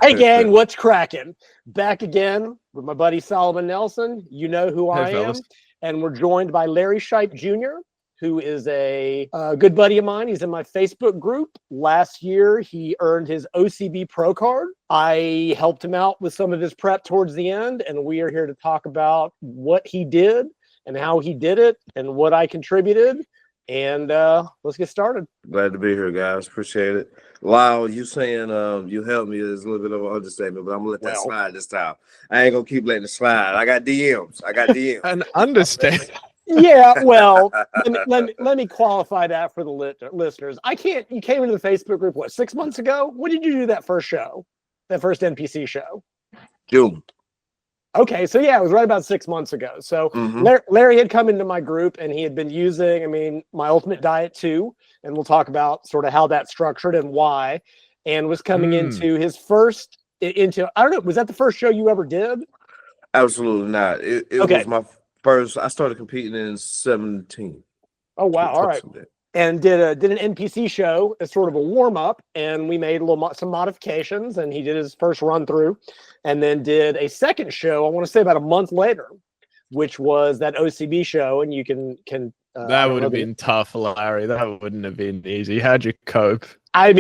Hey gang, what's cracking? Back again with my buddy Solomon Nelson. You know who I am. And we're joined by Larry Shipe Jr., who is a good buddy of mine. He's in my Facebook group. Last year, he earned his OCB Pro card. I helped him out with some of his prep towards the end, and we are here to talk about what he did and how he did it and what I contributed. And let's get started. Glad to be here, guys. Appreciate it. Lyle, you saying you helped me is a little bit of an understatement, but I'm gonna let that slide this time. I ain't gonna keep letting it slide. I got DMs. An understatement. Yeah, well, let me qualify that for the listeners. You came into the Facebook group, what, 6 months ago? When did you do that first show? That first NPC show? June. Okay, so yeah, it was right about 6 months ago. So Larry had come into my group and he had been using, my Ultimate Diet 2, and we'll talk about sort of how that's structured and why, and was coming into his first, I don't know, was that the first show you ever did? Absolutely not. It was my first. I started competing in 17. Oh, wow, all right. And did an NPC show as sort of a warm-up, and we made some modifications, and he did his first run-through, and then did a second show, I want to say about a month later, which was that OCB show, and you can that would have been tough, Larry. That wouldn't have been easy. How'd you cope? Look,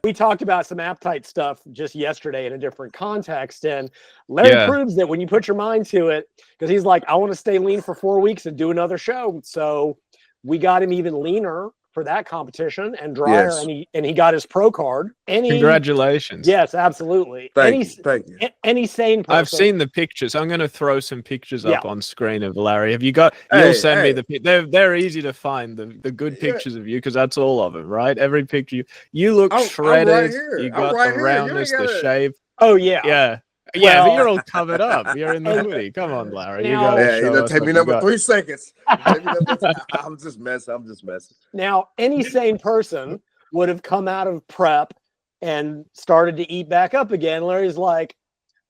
we talked about some appetite stuff just yesterday in a different context, and Larry proves that when you put your mind to it, because he's like, I want to stay lean for 4 weeks and do another show. So we got him even leaner for that competition and drier, and he got his pro card. Congratulations. Yes, absolutely. Thank you. Any sane person. I've seen the pictures. I'm going to throw some pictures up on screen of Larry. Have you got? You'll send me the. They're easy to find. The good pictures of you, because that's all of them, right? Every picture you look shredded. I'm right here. You got the roundness, the shape. Oh yeah. Yeah. Yeah, but you're all covered up. You're in the hoodie. Come on, Larry. You gotta take me number 3 seconds. I'm just messing. Now, any sane person would have come out of prep and started to eat back up again. Larry's like,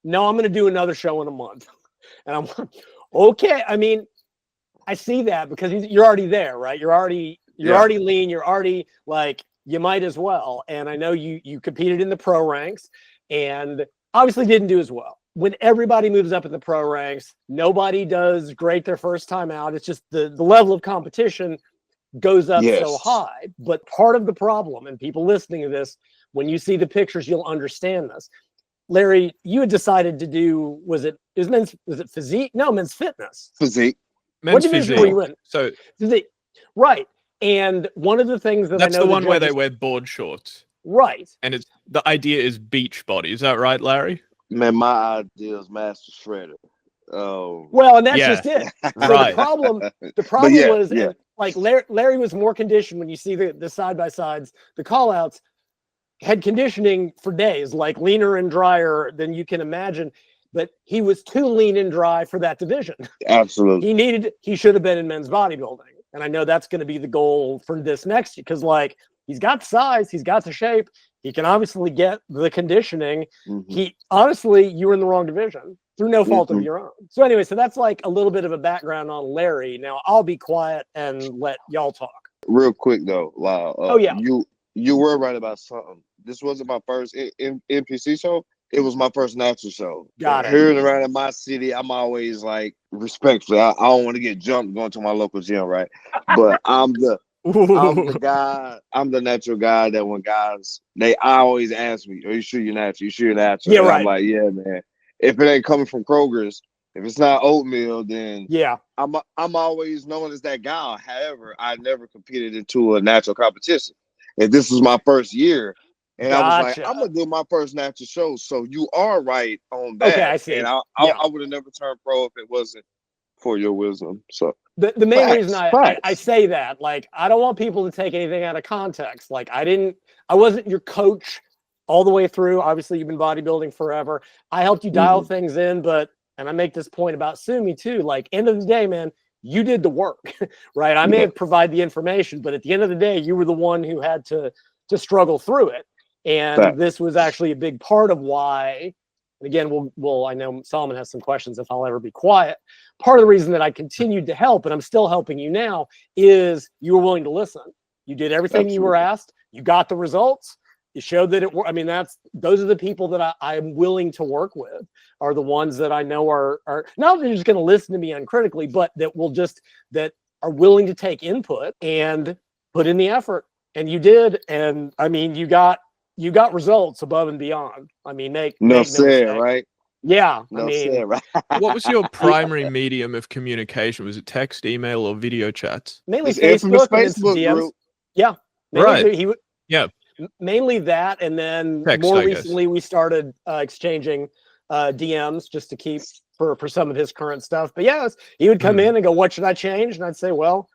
no, I'm going to do another show in a month. And I'm like, okay. I see that because you're already there, right? You're already lean. You're already like, you might as well. And I know you competed in the pro ranks and obviously didn't do as well. When everybody moves up in the pro ranks, nobody does great their first time out. It's just the level of competition goes up so high. But part of the problem, and people listening to this, when you see the pictures, you'll understand this. Larry, you had decided to do, was it physique? No, men's fitness. Physique. What division were you in? So physique. Right. And one of the things that that's I know the one where they wear board shorts. Right. And the idea is beach body. Is that right, Larry? Man, my idea is master shredder. Oh. Well, and that's just it. So right. The problem was like Larry was more conditioned when you see the side-by-sides, the call-outs, had conditioning for days, like leaner and drier than you can imagine. But he was too lean and dry for that division. Absolutely. He should have been in men's bodybuilding. And I know that's going to be the goal for this next year, because he's got the size, he's got the shape, he can obviously get the conditioning. You were in the wrong division through no fault of your own. So anyway, so that's like a little bit of a background on Larry. Now I'll be quiet and let y'all talk. Real quick though, Lyle. You were right about something. This wasn't my first NPC show. It was my first natural show. Got it. Here and around in my city, I'm always like respectfully. I don't want to get jumped going to my local gym, right? But I'm the guy. I'm the natural guy that when guys I always ask me, "Are you sure you're natural? You sure you're natural?" Yeah, and right. I'm like, "Yeah, man. If it ain't coming from Kroger's, if it's not oatmeal, then I'm always known as that guy." However, I never competed into a natural competition, and this was my first year. And I was like, I'm gonna do my first natural show. So you are right on that. Okay, I see. And I would have never turned pro if it wasn't for your wisdom. So the main reason I say that, like, I don't want people to take anything out of context. Like, I wasn't your coach all the way through. Obviously, you've been bodybuilding forever. I helped you dial things in, and I make this point about Sumi too. Like, end of the day, man, you did the work, right? I may have provided the information, but at the end of the day, you were the one who had to struggle through it. And this was actually a big part of why, and again, I know Solomon has some questions if I'll ever be quiet. Part of the reason that I continued to help, and I'm still helping you now, is you were willing to listen. You did everything you were asked. You got the results. It showed that I mean, those are the people that I'm willing to work with, are the ones that I know are not that they're just going to listen to me uncritically, but that are willing to take input and put in the effort. And you did. And I mean, you got results above and beyond. I mean, make no mistake. Right? Yeah. No, I mean, right? What was your primary medium of communication? Was it text, email, or video chats? Mainly Facebook group. Yeah. Right. Yeah. Mainly that, and then text, more recently we started exchanging DMs just to keep for some of his current stuff. But yeah, he would come in and go, "What should I change?" And I'd say, "Well,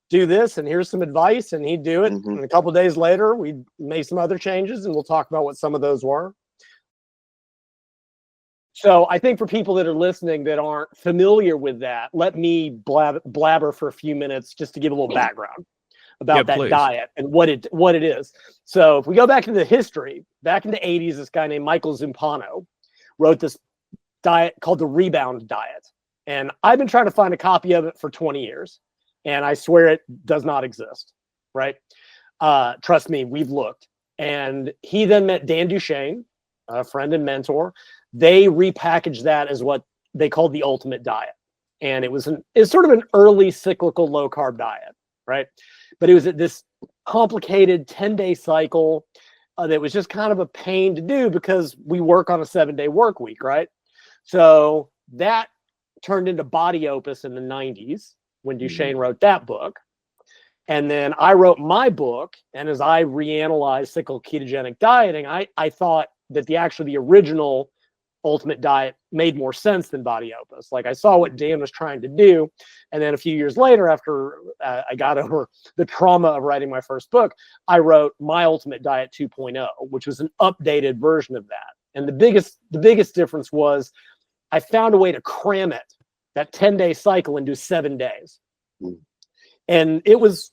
do this, and here's some advice," and he'd do it. And a couple of days later, we'd make some other changes, and we'll talk about what some of those were. So I think for people that are listening that aren't familiar with that, let me blabber for a few minutes just to give a little background about that diet and what it is. So if we go back into history, back in the 80s, this guy named Michael Zumpano wrote this diet called the rebound diet. And I've been trying to find a copy of it for 20 years. And I swear it does not exist, right? Trust me, we've looked. And he then met Dan Duchesne, a friend and mentor. They repackaged that as what they called the ultimate diet. And it's sort of an early cyclical low carb diet, right? But it was this complicated 10-day cycle that was just kind of a pain to do because we work on a 7-day work week, right? So that turned into Body Opus in the 90s when Duchesne wrote that book. And then I wrote my book. And as I reanalyzed cyclical ketogenic dieting, I thought that the original ultimate diet made more sense than Body Opus. Like I saw what Dan was trying to do. And then a few years later, after I got over the trauma of writing my first book, I wrote My Ultimate Diet 2.0, which was an updated version of that. And the biggest difference was I found a way to cram that 10-day cycle into 7 days. And it was,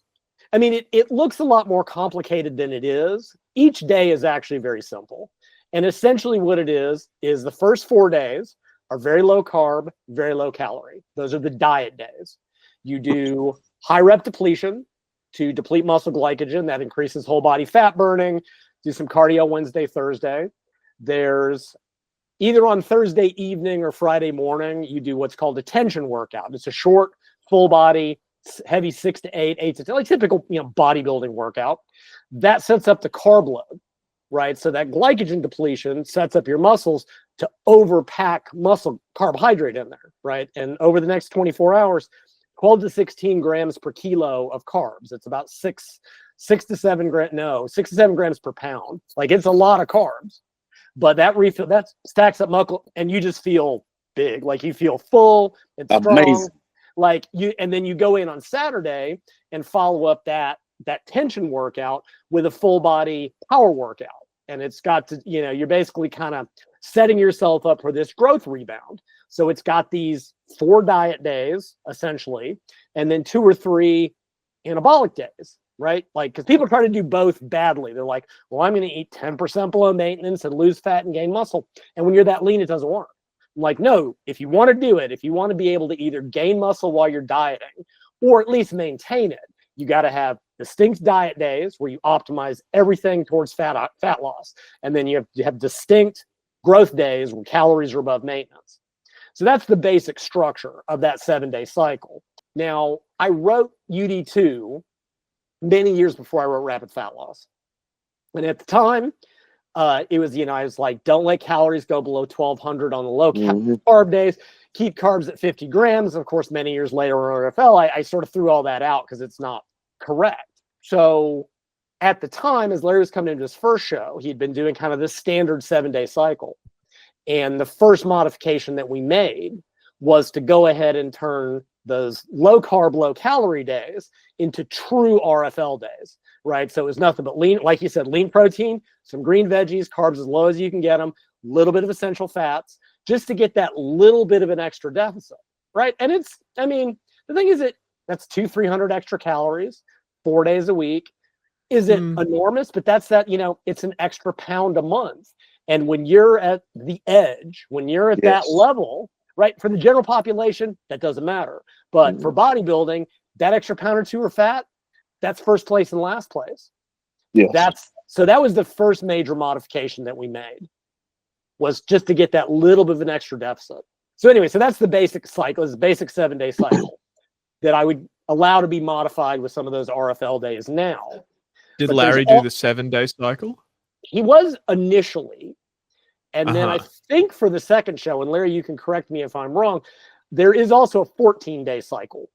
I mean, it looks a lot more complicated than it is. Each day is actually very simple. And essentially what it is the first 4 days are very low carb, very low calorie. Those are the diet days. You do high rep depletion to deplete muscle glycogen. That increases whole body fat burning. Do some cardio Wednesday, Thursday. There's either on Thursday evening or Friday morning, you do what's called a tension workout. It's a short, full body, heavy 6 to 8, 8 to 10, like typical bodybuilding workout. That sets up the carb load. Right. So that glycogen depletion sets up your muscles to overpack muscle carbohydrate in there. Right. And over the next 24 hours, 12 to 16 grams per kilo of carbs. It's about 6 to 7 grams per pound. Like it's a lot of carbs, but that stacks up muscle and you just feel big. Like you feel full and strong. Amazing. And then you go in on Saturday and follow up that tension workout with a full body power workout. And it's got to, you're basically kind of setting yourself up for this growth rebound. So it's got these 4 diet days, essentially, and then 2 or 3 anabolic days, right? Like, because people try to do both badly. They're like, well, I'm going to eat 10% below maintenance and lose fat and gain muscle. And when you're that lean, it doesn't work. I'm like, no, if you want to do it, if you want to be able to either gain muscle while you're dieting or at least maintain it, you got to have distinct diet days where you optimize everything towards fat loss. And then you have distinct growth days where calories are above maintenance. So that's the basic structure of that 7-day cycle. Now, I wrote UD2 many years before I wrote Rapid Fat Loss. And at the time, it was, I was like, don't let calories go below 1,200 on the low carb days. Keep carbs at 50 grams. Of course, many years later on RFL, I sort of threw all that out because it's not correct. So at the time, as Larry was coming into his first show, he'd been doing kind of this standard 7-day cycle. And the first modification that we made was to go ahead and turn those low carb, low calorie days into true RFL days, right? So it was nothing but lean, like you said, lean protein, some green veggies, carbs as low as you can get them, a little bit of essential fats, just to get that little bit of an extra deficit, right? And the thing is that's 200-300 extra calories, 4 days a week. Is it enormous? But that's it's an extra pound a month. And when you're at the edge, when you're at that level, right, for the general population, that doesn't matter. But for bodybuilding, that extra pound or two of fat, that's first place and last place. Yes. So that was the first major modification that we made, was just to get that little bit of an extra deficit. So anyway, so that's the basic cycle, is the basic 7-day cycle that I would allow to be modified with some of those RFL days now. Did Larry do the 7-day cycle? He was initially. And then I think for the second show, and Larry, you can correct me if I'm wrong, there is also a 14-day cycle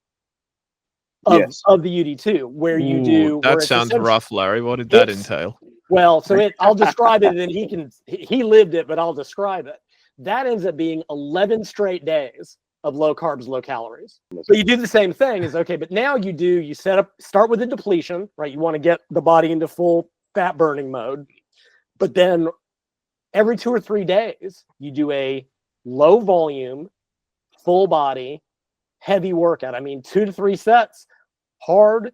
of the UD2 where you do. That sounds rough, Larry. What did that entail? Well, so I'll describe it, and then he lived it, but I'll describe it. That ends up being 11 straight days of low carbs, low calories. But you do the same thing. But now you start with a depletion, right? You want to get the body into full fat burning mode, but then every 2 or 3 days, you do a low volume, full body, heavy workout. I mean, 2 to 3 sets, hard.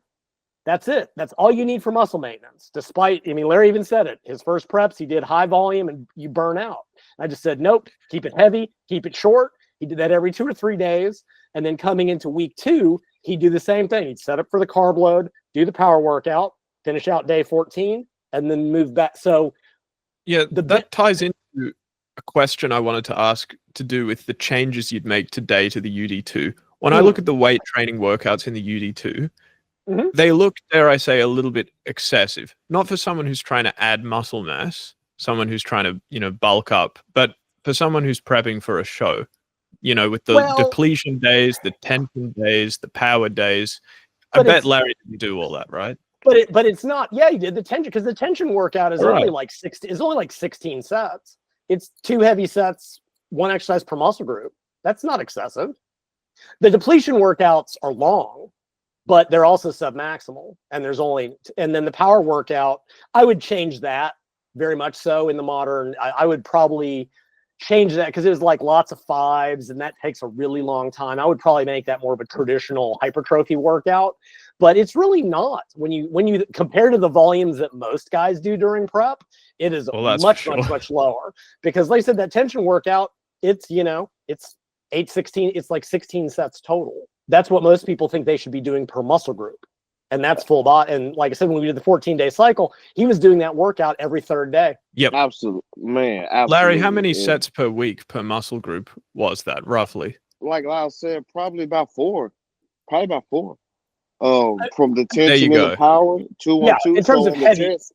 That's it. That's all you need for muscle maintenance. Larry even said it. His first preps, he did high volume and you burn out. I just said, nope, keep it heavy, keep it short. He did that every 2 or 3 days. And then coming into week 2, he'd do the same thing. He'd set up for the carb load, do the power workout, finish out day 14, and then move back. So yeah, that ties into a question I wanted to ask to do with the changes you'd make today to the UD2. When I look at the weight training workouts in the UD2, they look, dare I say, a little bit excessive. Not for someone who's trying to add muscle mass, someone who's trying to, bulk up, but for someone who's prepping for a show, with the depletion days, the tension days, the power days. I bet Larry didn't do all that, right? But it's not. Yeah, he did the tension, because the tension workout is only like 16 sets. It's 2 heavy sets, 1 exercise per muscle group. That's not excessive. The depletion workouts are long, but they're also submaximal. And then the power workout, I would change that very much so in the modern. I would probably change that, because it was like lots of 5s, and that takes a really long time. I would probably make that more of a traditional hypertrophy workout. But it's really not. When you compare to the volumes that most guys do during prep, it is much lower. Because like I said, that tension workout, it's 8-16, it's like 16 sets total. That's what most people think they should be doing per muscle group. And that's full body. And like I said, when we did the 14-day cycle, he was doing that workout every 3rd day. Yep. Absolutely, man. Absolutely. Larry, how many sets per week per muscle group was that, roughly? Like Lyle said, probably about 4. From the tension and the power, 2 on 2. In terms of heavy sets.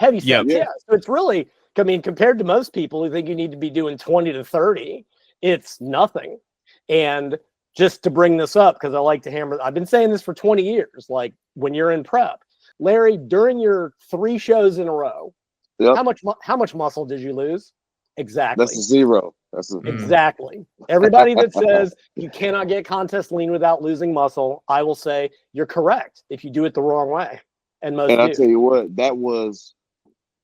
Yep. Yeah. So it's really, compared to most people who think you need to be doing 20 to 30, it's nothing. And just to bring this up, because I like to hammer, I've been saying this for 20 years, like when you're in prep, Larry, during your 3 shows in a row, how much muscle did you lose? Exactly. That's 0. Exactly. Everybody that says you cannot get contest lean without losing muscle, I will say you're correct if you do it the wrong way. And I tell you what, that was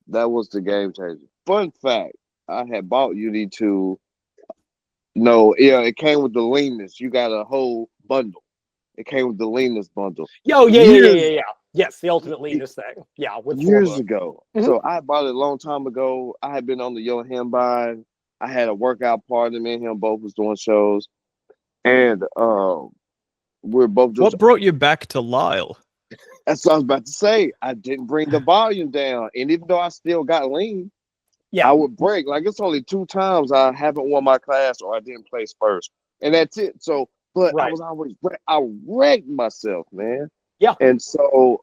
the game changer. Fun fact, I had bought UD2. It came with the leanness. You got a whole bundle. It came with the leanness bundle. Yeah. Yes, the ultimate leanness thing. Yeah, with years ago. So I bought it a long time ago. I had been on the Johan Bine. I had a workout partner. Me and him both was doing shows, and we're both. What brought you back to Lyle? That's what I was about to say. I didn't bring the volume down, and even though I still got lean, I would break. Like, it's only 2 times I haven't won my class or I didn't place first, and that's it. So, but I was always I wrecked myself, man. Yeah. And so,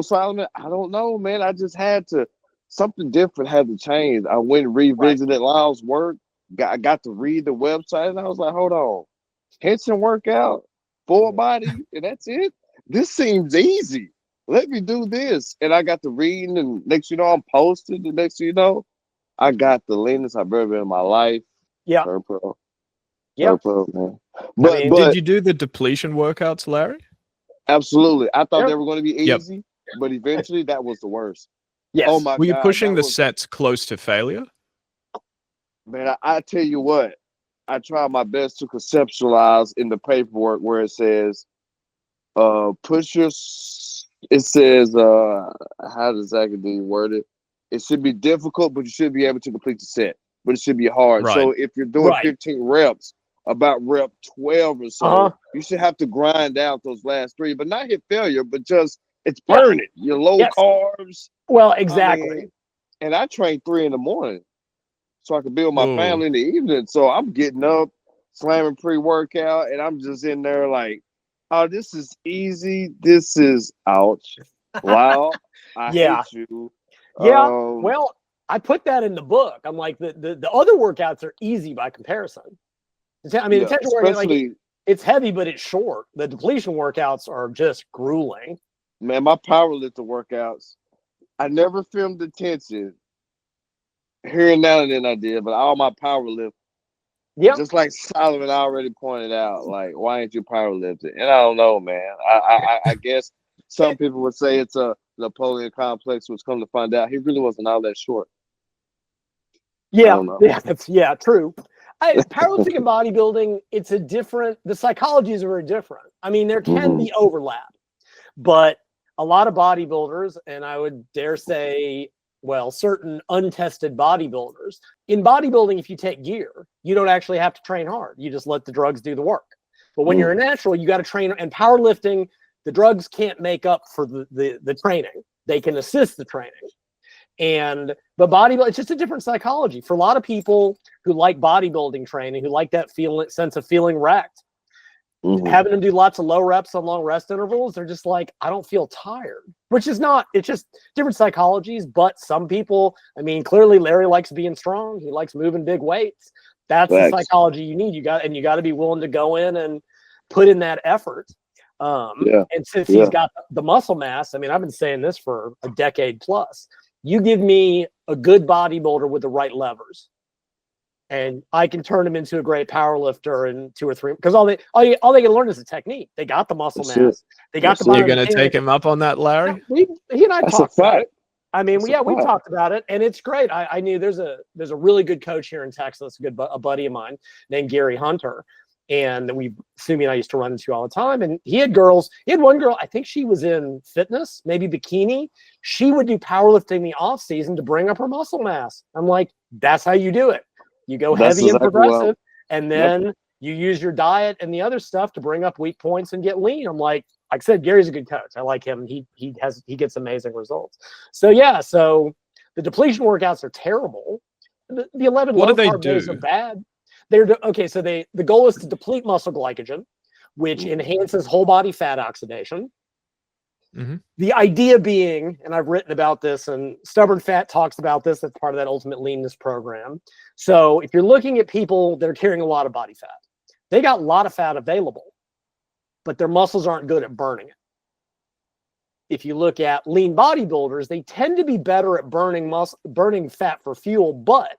Solomon, I don't know, man. I just had to. Something different had to change. I went and revisited Lyle's work. I got to read the website, and I was like, hold on. Tension workout, full body, and that's it? This seems easy. Let me do this. And I got to reading, and next I'm posted. The next I got the leanness I've ever been in my life. Yeah. Purple. Yeah. Purple, man. But did you do the depletion workouts, Larry? Absolutely. I thought they were going to be easy, but eventually that was the worst. Yes. Oh my God. Were you pushing the sets close to failure? Man, I tell you what, I tried my best to conceptualize in the paperwork where it says, push your, it says, how exactly do you word it? It should be difficult, but you should be able to complete the set, but it should be hard. Right. So if you're doing 15 reps, about rep 12 or so, you should have to grind out those last 3, but not hit failure, but just it's burning. You're low carbs. Well, exactly. I mean, and I train 3 a.m. so I can build my family in the evening. So I'm getting up, slamming pre-workout, and I'm just in there like, oh, this is easy. This is ouch. Wow. I hate you. Yeah. Well, I put that in the book. I'm like, the other workouts are easy by comparison. I mean, the workout, like, it's heavy, but it's short. The depletion workouts are just grueling. Man, my powerlifting workouts, I never filmed the tension. Here and now and then I did, but all my powerlift, just like Solomon already pointed out, like, why ain't you powerlifting? And I don't know, man. I guess some people would say it's a Napoleon complex, which come to find out he really wasn't all that short. Yeah, true. Powerlifting and bodybuilding, it's a different, the psychologies are very different. I mean, there can be overlap, but a lot of bodybuilders, and I would dare say, well, certain untested bodybuilders, in bodybuilding, if you take gear, you don't actually have to train hard. You just let the drugs do the work. But when you're a natural, you got to train. And powerlifting, the drugs can't make up for the training. They can assist the training. But bodybuilding, it's just a different psychology. For a lot of people who like bodybuilding training, who like that sense of feeling wrecked, having them do lots of low reps on long rest intervals, they're just like, I don't feel tired, which is not, it's just different psychologies. But some people, I mean, clearly Larry likes being strong. He likes moving big weights. That's the psychology you need. You got to be willing to go in and put in that effort. And since he's got the muscle mass, I mean, I've been saying this for a decade plus. You give me a good bodybuilder with the right levers, and I can turn him into a great power lifter in 2 or 3. Because all they can learn is the technique. They got the muscle mass. They got the. You're going to take him up on that, Larry? He and I talked about it. I mean, we talked about it, and it's great. I knew there's a really good coach here in Texas, a buddy of mine named Gary Hunter, and Sumi and I used to run into all the time. And he had one girl, I think she was in fitness, maybe bikini. She would do powerlifting in the off season to bring up her muscle mass. I'm like, that's how you do it. You go heavy and progressive, and then you use your diet and the other stuff to bring up weak points and get lean. I'm like I said, Gary's a good coach. I like him. He gets amazing results. So the depletion workouts are terrible. The 11 low carb days are bad. So the goal is to deplete muscle glycogen, which enhances whole body fat oxidation. The idea being, and I've written about this, and Stubborn Fat talks about this, that's part of that Ultimate Leanness program. So if you're looking at people that are carrying a lot of body fat, they got a lot of fat available, but their muscles aren't good at burning it. If you look at lean bodybuilders, they tend to be better at burning fat for fuel, but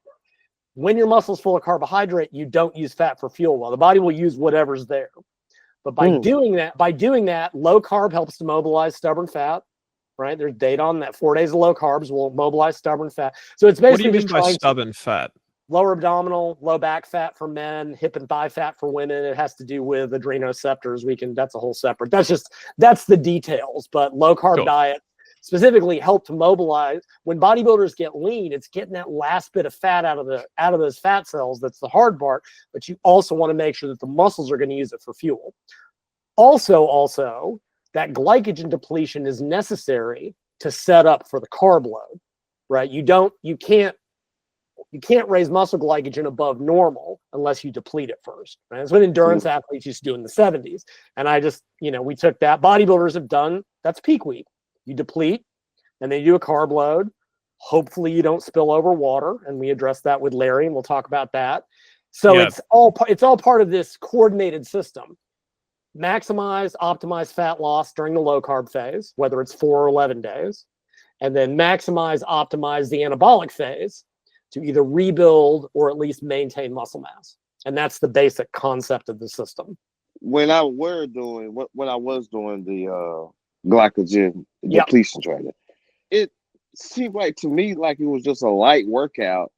when your muscle's full of carbohydrate, you don't use fat for fuel. Well, the body will use whatever's there. But by doing that, low carb helps to mobilize stubborn fat, right? There's data on that. 4 days of low carbs will mobilize stubborn fat. So it's basically, what do you mean by stubborn fat? Lower abdominal, low back fat for men, hip and thigh fat for women. It has to do with adrenoceptors. That's a whole separate. That's the details. But low carb diet specifically help to mobilize. When bodybuilders get lean, it's getting that last bit of fat out of those fat cells. That's the hard part. But you also want to make sure that the muscles are going to use it for fuel. Also, that glycogen depletion is necessary to set up for the carb load, right? You can't raise muscle glycogen above normal unless you deplete it first. Right? That's what endurance athletes used to do in the 70s. And we took that. Bodybuilders have done, that's peak week. You deplete, and then you do a carb load. Hopefully you don't spill over water. And we address that with Larry, and we'll talk about that. So it's all part of this coordinated system. Optimize fat loss during the low carb phase, whether it's 4 or 11 days, and then optimize the anabolic phase to either rebuild or at least maintain muscle mass. And that's the basic concept of the system. When I was doing the glycogen depletion training, it seemed like to me like it was just a light workout.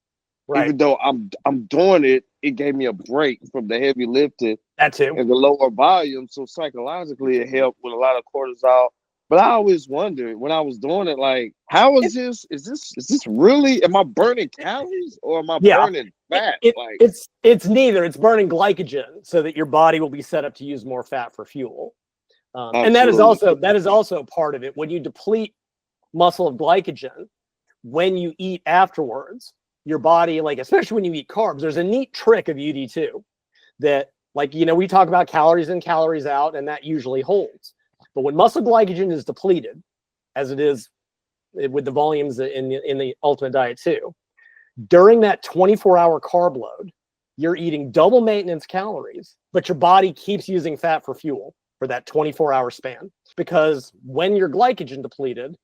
Right. Even though I'm doing it, it gave me a break from the heavy lifting. That too. And the lower volume. So psychologically it helped with a lot of cortisol. But I always wondered when I was doing it, like, how is this? Is this really? Am I burning calories or am I burning fat? It's neither. It's burning glycogen so that your body will be set up to use more fat for fuel. And that is also part of it. When you deplete muscle of glycogen, when you eat afterwards, your body, like especially when you eat carbs, there's a neat trick of UD2 that, like, you know, we talk about calories in, calories out, and that usually holds. But when muscle glycogen is depleted, as it is with the volumes in the Ultimate Diet too, during that 24-hour carb load, you're eating double maintenance calories, but your body keeps using fat for fuel for that 24-hour span. Because when you're glycogen depleted,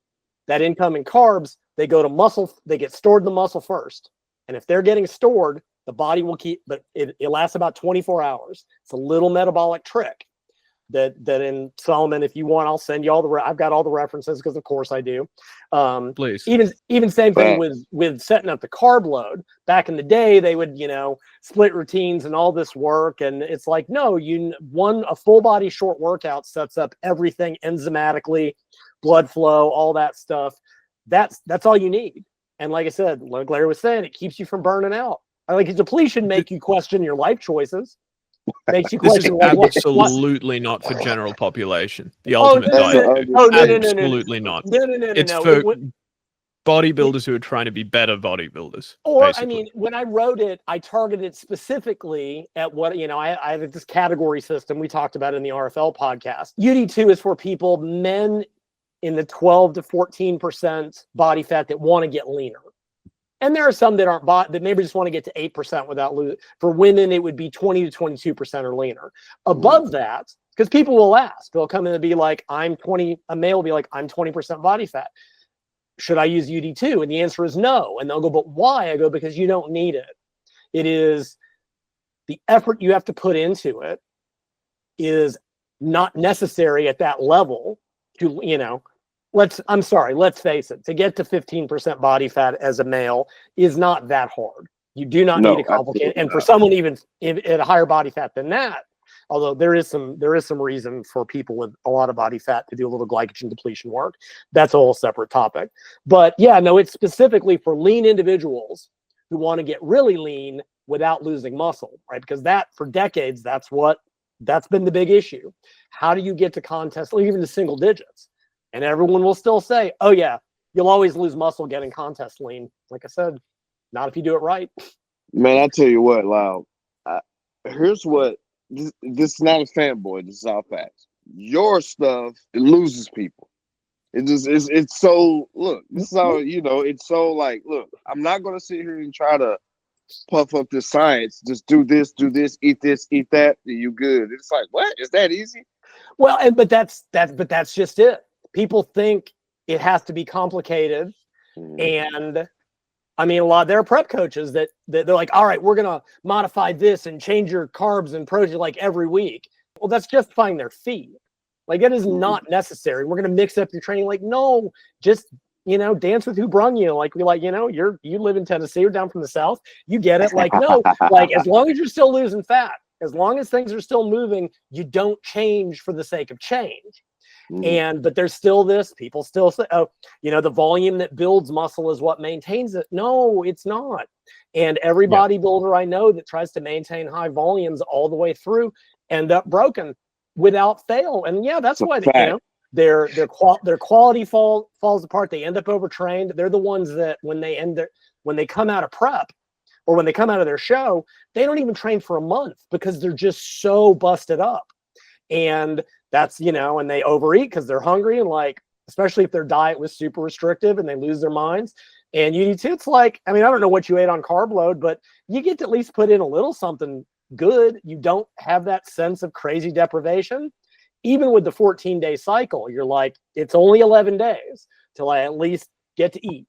that incoming carbs, they go to muscle, they get stored in the muscle first. And if they're getting stored, the body will keep, but it lasts about 24 hours. It's a little metabolic trick that in Solomon, if you want, I'll send you all I've got all the references because of course I do. Please. Even same thing with setting up the carb load. Back in the day, they would, you know, split routines and all this work. And it's like, no, a full body short workout sets up everything enzymatically, blood flow, all that stuff. That's all you need. And like I said, like Larry was saying, it keeps you from burning out. Like a depletion make you question your life choices. Makes you question. This is absolutely not for general population. The Ultimate Diet. Absolutely not. No. It's for bodybuilders who are trying to be better bodybuilders. Or basically. I mean, when I wrote it, I targeted specifically at what, you know, I have this category system we talked about in the RFL podcast. UD2 is for people, men in the 12 to 14% body fat that want to get leaner. And there are some that aren't that maybe just want to get to 8% without losing. For women, it would be 20 to 22% or leaner. Above that, because people will ask, they'll come in and be like, a male will be like, I'm 20% body fat. Should I use UD2? And the answer is no. And they'll go, but why? I go, because you don't need it. It is the effort you have to put into it is not necessary at that level to, you know, let's face it, to get to 15% body fat as a male is not that hard. You do not need to complicate it. And for someone even at a higher body fat than that, although there is some reason for people with a lot of body fat to do a little glycogen depletion work. That's a whole separate topic. But yeah, no, it's specifically for lean individuals who want to get really lean without losing muscle, right? Because that for decades, that's been the big issue. How do you get to contest, even to single digits? And everyone will still say, oh yeah, you'll always lose muscle getting contest lean. Like I said, not if you do it right. Man, I tell you what, Lyle, here's what, this is not a fanboy, this is all facts. Your stuff, it loses people. It's so, look, this is how, you know, it's so like, look, I'm not going to sit here and try to puff up this science. Just do this, eat this, eat that, and you good. It's like, what? Is that easy? Well, but that's just it. People think it has to be complicated. And I mean, there are prep coaches that they're like, all right, we're going to modify this and change your carbs and protein like every week. Well, that's justifying their fee. Like, it is not necessary. We're going to mix up your training. Like, no, just, you know, dance with who brung you. Like, we like, you know, you live in Tennessee, you're down from the South. You get it. Like, no, like, as long as you're still losing fat, as long as things are still moving, you don't change for the sake of change. But there's still this, people still say, oh, you know, the volume that builds muscle is what maintains it. No, it's not. And every bodybuilder I know that tries to maintain high volumes all the way through end up broken without fail. And yeah, that's why, you know, their quality falls apart. They end up overtrained. They're the ones that when they come out of prep or when they come out of their show, they don't even train for a month because they're just so busted up. And that's, you know, and they overeat because they're hungry, and like, especially if their diet was super restrictive and they lose their minds. And UD2, it's like, I mean, I don't know what you ate on carb load, but you get to at least put in a little something good. You don't have that sense of crazy deprivation. Even with the 14-day cycle, you're like, it's only 11 days till I at least get to eat.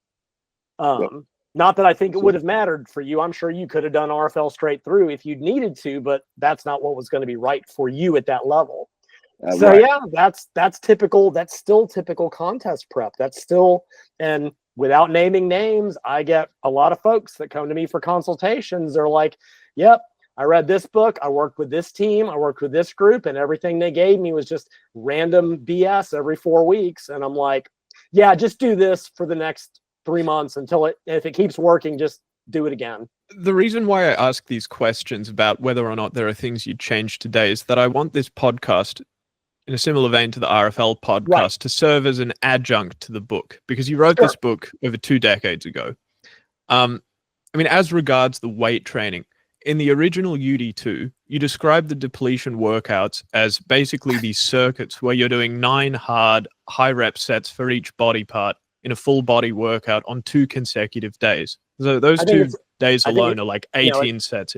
Not that I think it would have mattered for you. I'm sure you could have done RFL straight through if you'd needed to, but that's not what was going to be right for you at that level. So right. Yeah, that's typical. That's still typical contest prep. That's still, and without naming names, I get a lot of folks that come to me for consultations. They're like, yep, I read this book. I worked with this team. I worked with this group, and everything they gave me was just random BS every 4 weeks. And I'm like, yeah, just do this for the next 3 months until if it keeps working, just do it again. The reason why I ask these questions about whether or not there are things you'd change today is that I want this podcast in a similar vein to the RFL podcast, to serve as an adjunct to the book, because you wrote this book over 2 decades ago. I mean, as regards the weight training, in the original UD2, you described the depletion workouts as basically these circuits where you're doing 9 hard, high rep sets for each body part in a full body workout on 2 consecutive days. So those 2 days alone are like 18 sets.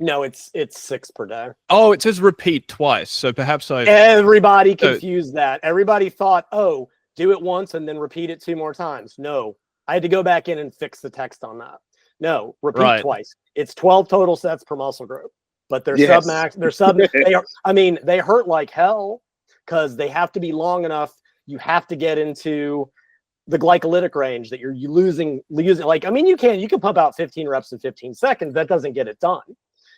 No, it's 6 per day. Oh, it says repeat twice. So perhaps everybody confused that. Everybody thought, oh, do it once and then repeat it 2 more times. No, I had to go back in and fix the text on that. No, repeat twice. It's 12 total sets per muscle group, but they're sub-max. They're they hurt like hell because they have to be long enough. You have to get into the glycolytic range that you're losing. Like, I mean, you can pump out 15 reps in 15 seconds. That doesn't get it done.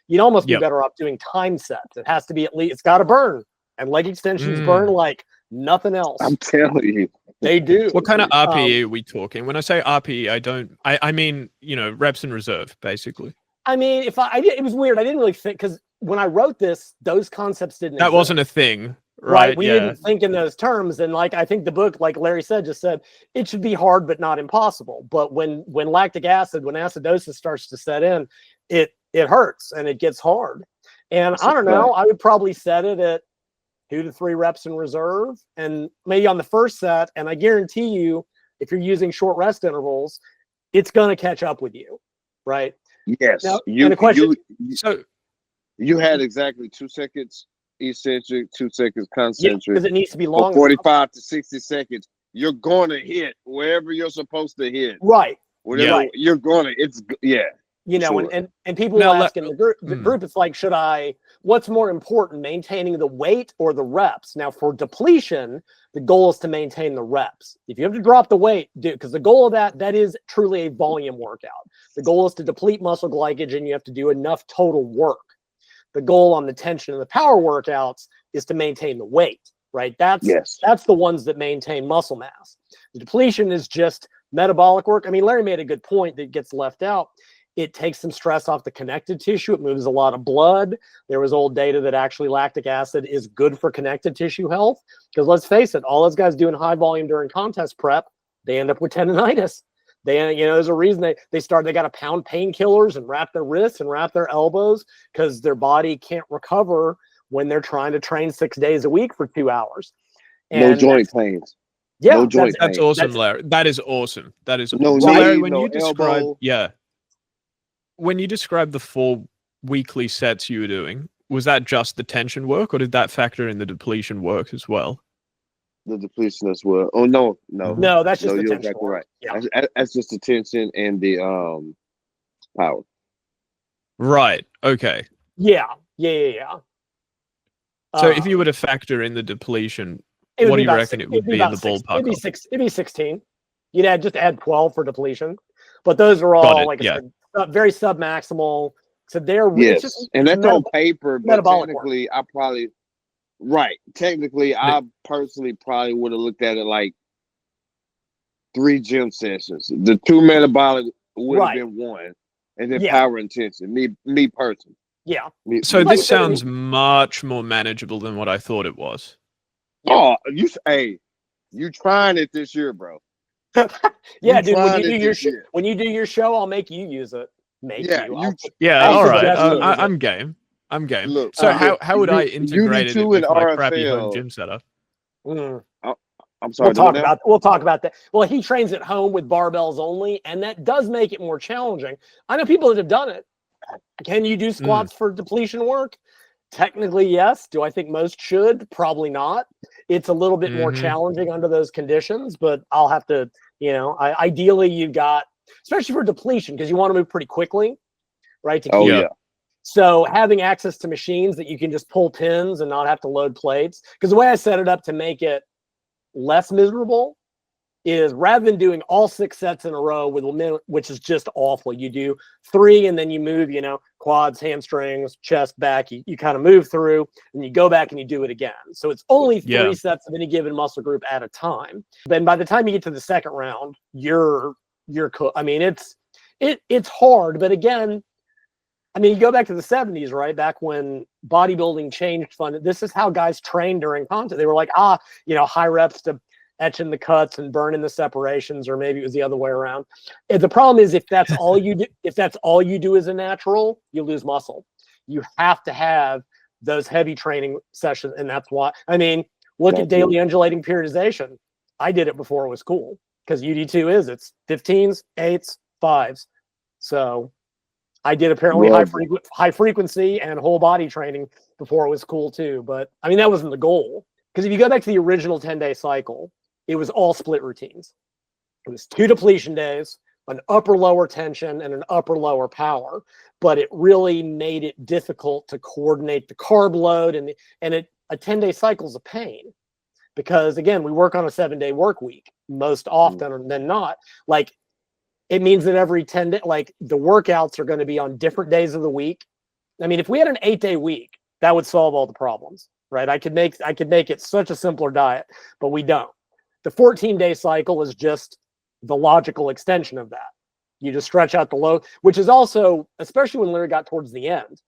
You'd almost be better off doing time sets. It has to be it's got to burn. And leg extensions burn like nothing else. I'm telling you. They do. What kind of RPE are we talking? When I say RPE, I mean, reps in reserve, basically. I mean, it was weird. I didn't really think, because when I wrote this, those concepts didn't exist. That wasn't a thing. Right. We didn't think in those terms. And like, I think the book, like Larry said, just said it should be hard, but not impossible. But when lactic acid, when acidosis starts to set in, it hurts and it gets hard. And I don't know, I would probably set it at 2 to 3 reps in reserve and maybe on the first set. And I guarantee you, if you're using short rest intervals, it's going to catch up with you. Right. Yes. Now, and the question, you had exactly 2 seconds eccentric, 2 seconds concentric. Because it needs to be long. 45 to 60 seconds. You're going to hit wherever you're supposed to hit. Right. Whatever you're going to, and people will ask in the group, it's like, what's more important, maintaining the weight or the reps? Now for depletion, the goal is to maintain the reps. If you have to drop the weight, because the goal of that is truly a volume workout. The goal is to deplete muscle glycogen. You have to do enough total work. The goal on the tension and the power workouts is to maintain the weight, right? That's the ones that maintain muscle mass. The depletion is just metabolic work. I mean, Larry made a good point that gets left out. It takes some stress off the connective tissue. It moves a lot of blood. There was old data that actually lactic acid is good for connective tissue health. Because let's face it, all those guys doing high volume during contest prep, they end up with tendonitis. There's a reason they got to pound painkillers and wrap their wrists and wrap their elbows because their body can't recover when they're trying to train 6 days a week for 2 hours. And no joint pains. Yeah, no joint that's pains. Awesome, Larry. That is awesome. That is no so, knee, Larry, when no you describe elbow. When you described the 4 weekly sets you were doing, was that just the tension work, or did that factor in the depletion work as well? The depletion as well. Oh no, that's just the you're tension exactly work. right. Yeah. That's just the tension and the power. Right. Okay. Yeah. So if you were to factor in the depletion, what do you reckon it would be in the ballpark? It'd be 16. You'd just add 12 for depletion. But those are all very sub-maximal. So they're and that's on paper, but technically technically I personally probably would have looked at it like 3 gym sessions. The 2 metabolic would have been 1, and then power intention. Me personally. Yeah. So this sounds much more manageable than what I thought it was. Oh, you trying it this year, bro. Yeah, dude. When you do your show, I'll make you use it. All right. I'm game. Look, so how would I integrate it with my crappy home gym setup? I'm sorry. We'll talk about that. Well, he trains at home with barbells only, and that does make it more challenging. I know people that have done it. Can you do squats for depletion work? Technically, yes. Do I think most should? Probably not. It's a little bit more challenging under those conditions, but I'll have to, ideally you've got, especially for depletion, because you want to move pretty quickly, right? So having access to machines that you can just pull pins and not have to load plates, because the way I set it up to make it less miserable is rather than doing all 6 sets in a row with a minute, which is just awful. You do 3 and then you move, quads, hamstrings, chest, back. You kind of move through and you go back and you do it again. So it's only 3 sets of any given muscle group at a time. Then by the time you get to the second round, you're cooked. I mean, it's hard, but again, I mean, you go back to the 70s, right? Back when bodybuilding changed fun. This is how guys trained during contest. They were like, high reps to etch in the cuts and burn in the separations, or maybe it was the other way around. And the problem is if that's all you do as a natural, you lose muscle. You have to have those heavy training sessions. And that's why, I mean, look at daily undulating periodization. I did it before it was cool, because UD2 it's 15s, 8s, 5s. So I did apparently high frequency and whole body training before it was cool too. But I mean, that wasn't the goal. Because if you go back to the original 10-day cycle, it was all split routines. It was 2 depletion days, an upper lower tension, and an upper lower power. But it really made it difficult to coordinate the carb load, and a 10-day cycle is a pain. Because again, we work on a 7-day work week most often than not. Like, it means that every 10 days, like, the workouts are going to be on different days of the week. I mean, if we had an 8-day week, that would solve all the problems, right? I could make it such a simpler diet, but we don't. The 14-day cycle is just the logical extension of that. You just stretch out the load, which is also, especially when Larry got towards the end,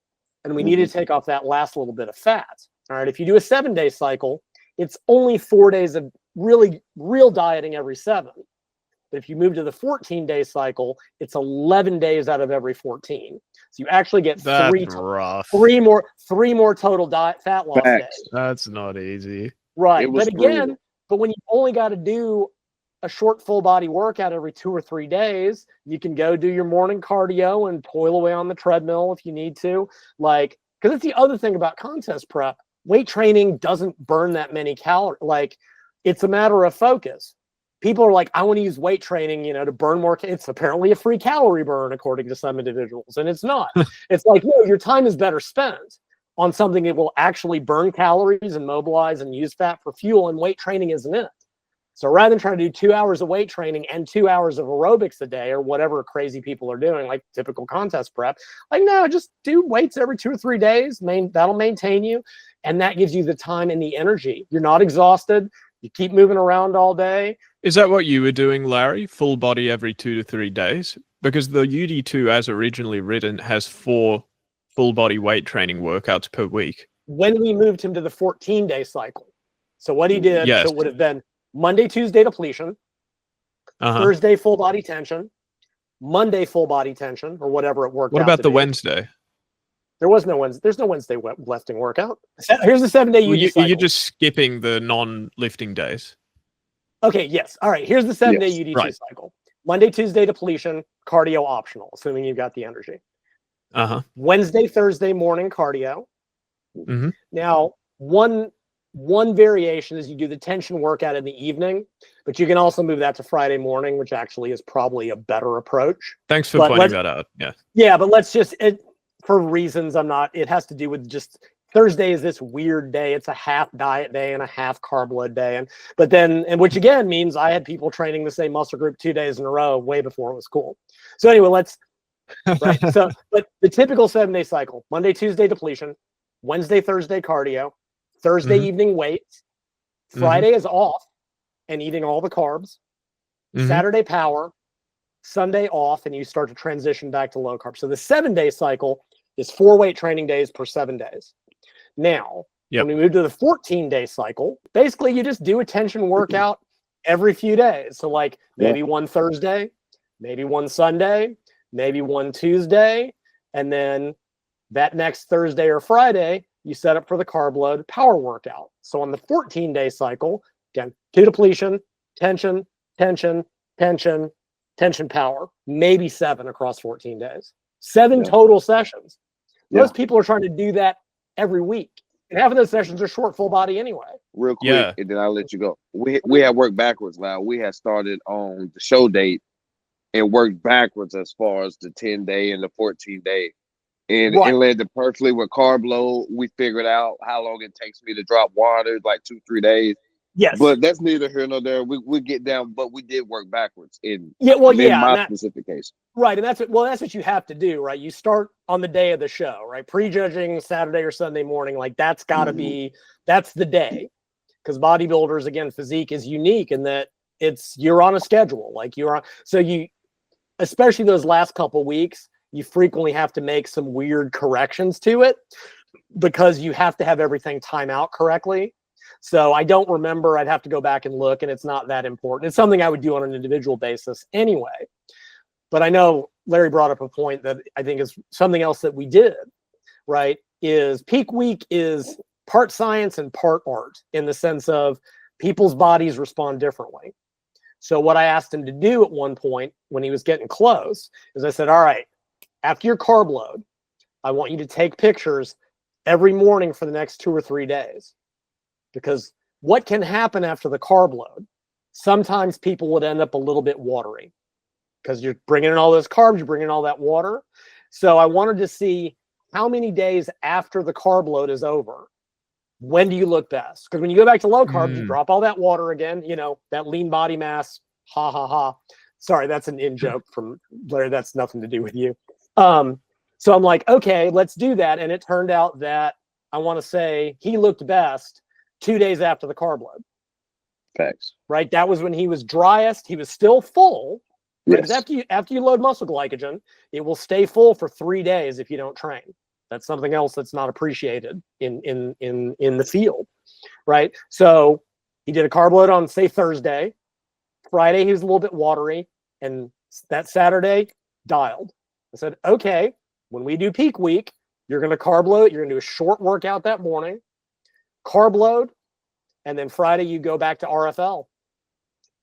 and we needed to take off that last little bit of fat. All right, if you do a 7-day cycle, it's only 4 days of really real dieting every 7. But if you move to the 14-day cycle, it's 11 days out of every 14. So you actually get three more total diet fat loss days. That's not easy. Right. But again, when you only got to do a short full body workout every 2 or 3 days, you can go do your morning cardio and toil away on the treadmill if you need to. Like, because that's the other thing about contest prep. Weight training doesn't burn that many calories. Like, it's a matter of focus. People are like, I want to use weight training, to burn more. It's apparently a free calorie burn, according to some individuals. And it's not. It's like, no, your time is better spent on something that will actually burn calories and mobilize and use fat for fuel. And weight training isn't it. So rather than trying to do 2 hours of weight training and 2 hours of aerobics a day, or whatever crazy people are doing, like typical contest prep, like, no, just do weights every 2 or 3 days. That'll maintain you. And that gives you the time and the energy. You're not exhausted. You keep moving around all day. Is that what you were doing, Larry? Full body every 2 to 3 days? Because the UD2, as originally written, has 4 full body weight training workouts per week. When we moved him to the 14-day cycle. So what he did, so it would have been Monday, Tuesday depletion, Thursday full body tension, Monday full body tension, or whatever it worked out. What about the Wednesday? There was no Wednesday. There's no Wednesday lifting workout. Here's the 7-day UD cycle. You're just skipping the non-lifting days. Okay, yes. All right, here's the 7-day UD2 cycle. Monday, Tuesday depletion, cardio optional, assuming you've got the energy. Wednesday, Thursday morning cardio. Now, one variation is you do the tension workout in the evening, but you can also move that to Friday morning, which actually is probably a better approach. Thanks for pointing that out. Yeah, but let's just, for reasons it has to do with just Thursday is this weird day. It's a half diet day and a half carb load day. And which again means I had people training the same muscle group 2 days in a row way before it was cool. So anyway, but the typical 7-day cycle, Monday, Tuesday depletion, Wednesday, Thursday cardio, Thursday evening weights, Friday is off and eating all the carbs, Saturday power, Sunday off, and you start to transition back to low carb. So the 7-day cycle is 4 weight training days per 7 days. Now, when we move to the 14-day cycle, basically you just do a tension workout every few days. So like maybe one Thursday, maybe one Sunday, maybe one Tuesday, and then that next Thursday or Friday, you set up for the carb load power workout. So on the 14-day cycle, again, 2 depletion, tension, tension, tension, tension power, maybe 7 across 14 days. 7 total sessions. Most people are trying to do that every week. And half of those sessions are short full body anyway. Real quick, and then I'll let you go. We had worked backwards now. We had started on the show date and worked backwards as far as the 10-day and the 14-day. And it landed perfectly with carb load. We figured out how long it takes me to drop water, like 2-3 days. Yes. But that's neither here nor there. We get down, but we did work backwards in my specific case. Right. And that's what you have to do, right? You start on the day of the show, right? Prejudging Saturday or Sunday morning, like that's gotta be, that's the day. Because bodybuilders, again, physique is unique in that you're on a schedule. Like especially those last couple weeks, you frequently have to make some weird corrections to it because you have to have everything time out correctly. So I don't remember. I'd have to go back and look, and it's not that important. It's something I would do on an individual basis anyway. But I know Larry brought up a point that I think is something else that we did, right? Is peak week is part science and part art in the sense of people's bodies respond differently. So what I asked him to do at one point when he was getting close is I said, all right, after your carb load, I want you to take pictures every morning for the next 2 or 3 days. Because what can happen after the carb load? Sometimes people would end up a little bit watery because you're bringing in all those carbs, you're bringing in all that water. So I wanted to see how many days after the carb load is over, when do you look best? Because when you go back to low carbs, you drop all that water again, you know, that lean body mass, ha, ha, ha. Sorry, that's an in joke from Larry. That's nothing to do with you. So I'm like, okay, let's do that. And it turned out that I want to say he looked best 2 days after the carb load. Facts. Right? That was when he was driest. He was still full. Right? Yes. After you load muscle glycogen, it will stay full for 3 days if you don't train. That's something else that's not appreciated in the field, right? So he did a carb load on, say, Thursday. Friday, he was a little bit watery. And that Saturday, dialed. I said, okay, when we do peak week, you're going to carb load. You're going to do a short workout that morning, carb load, and then Friday, you go back to RFL.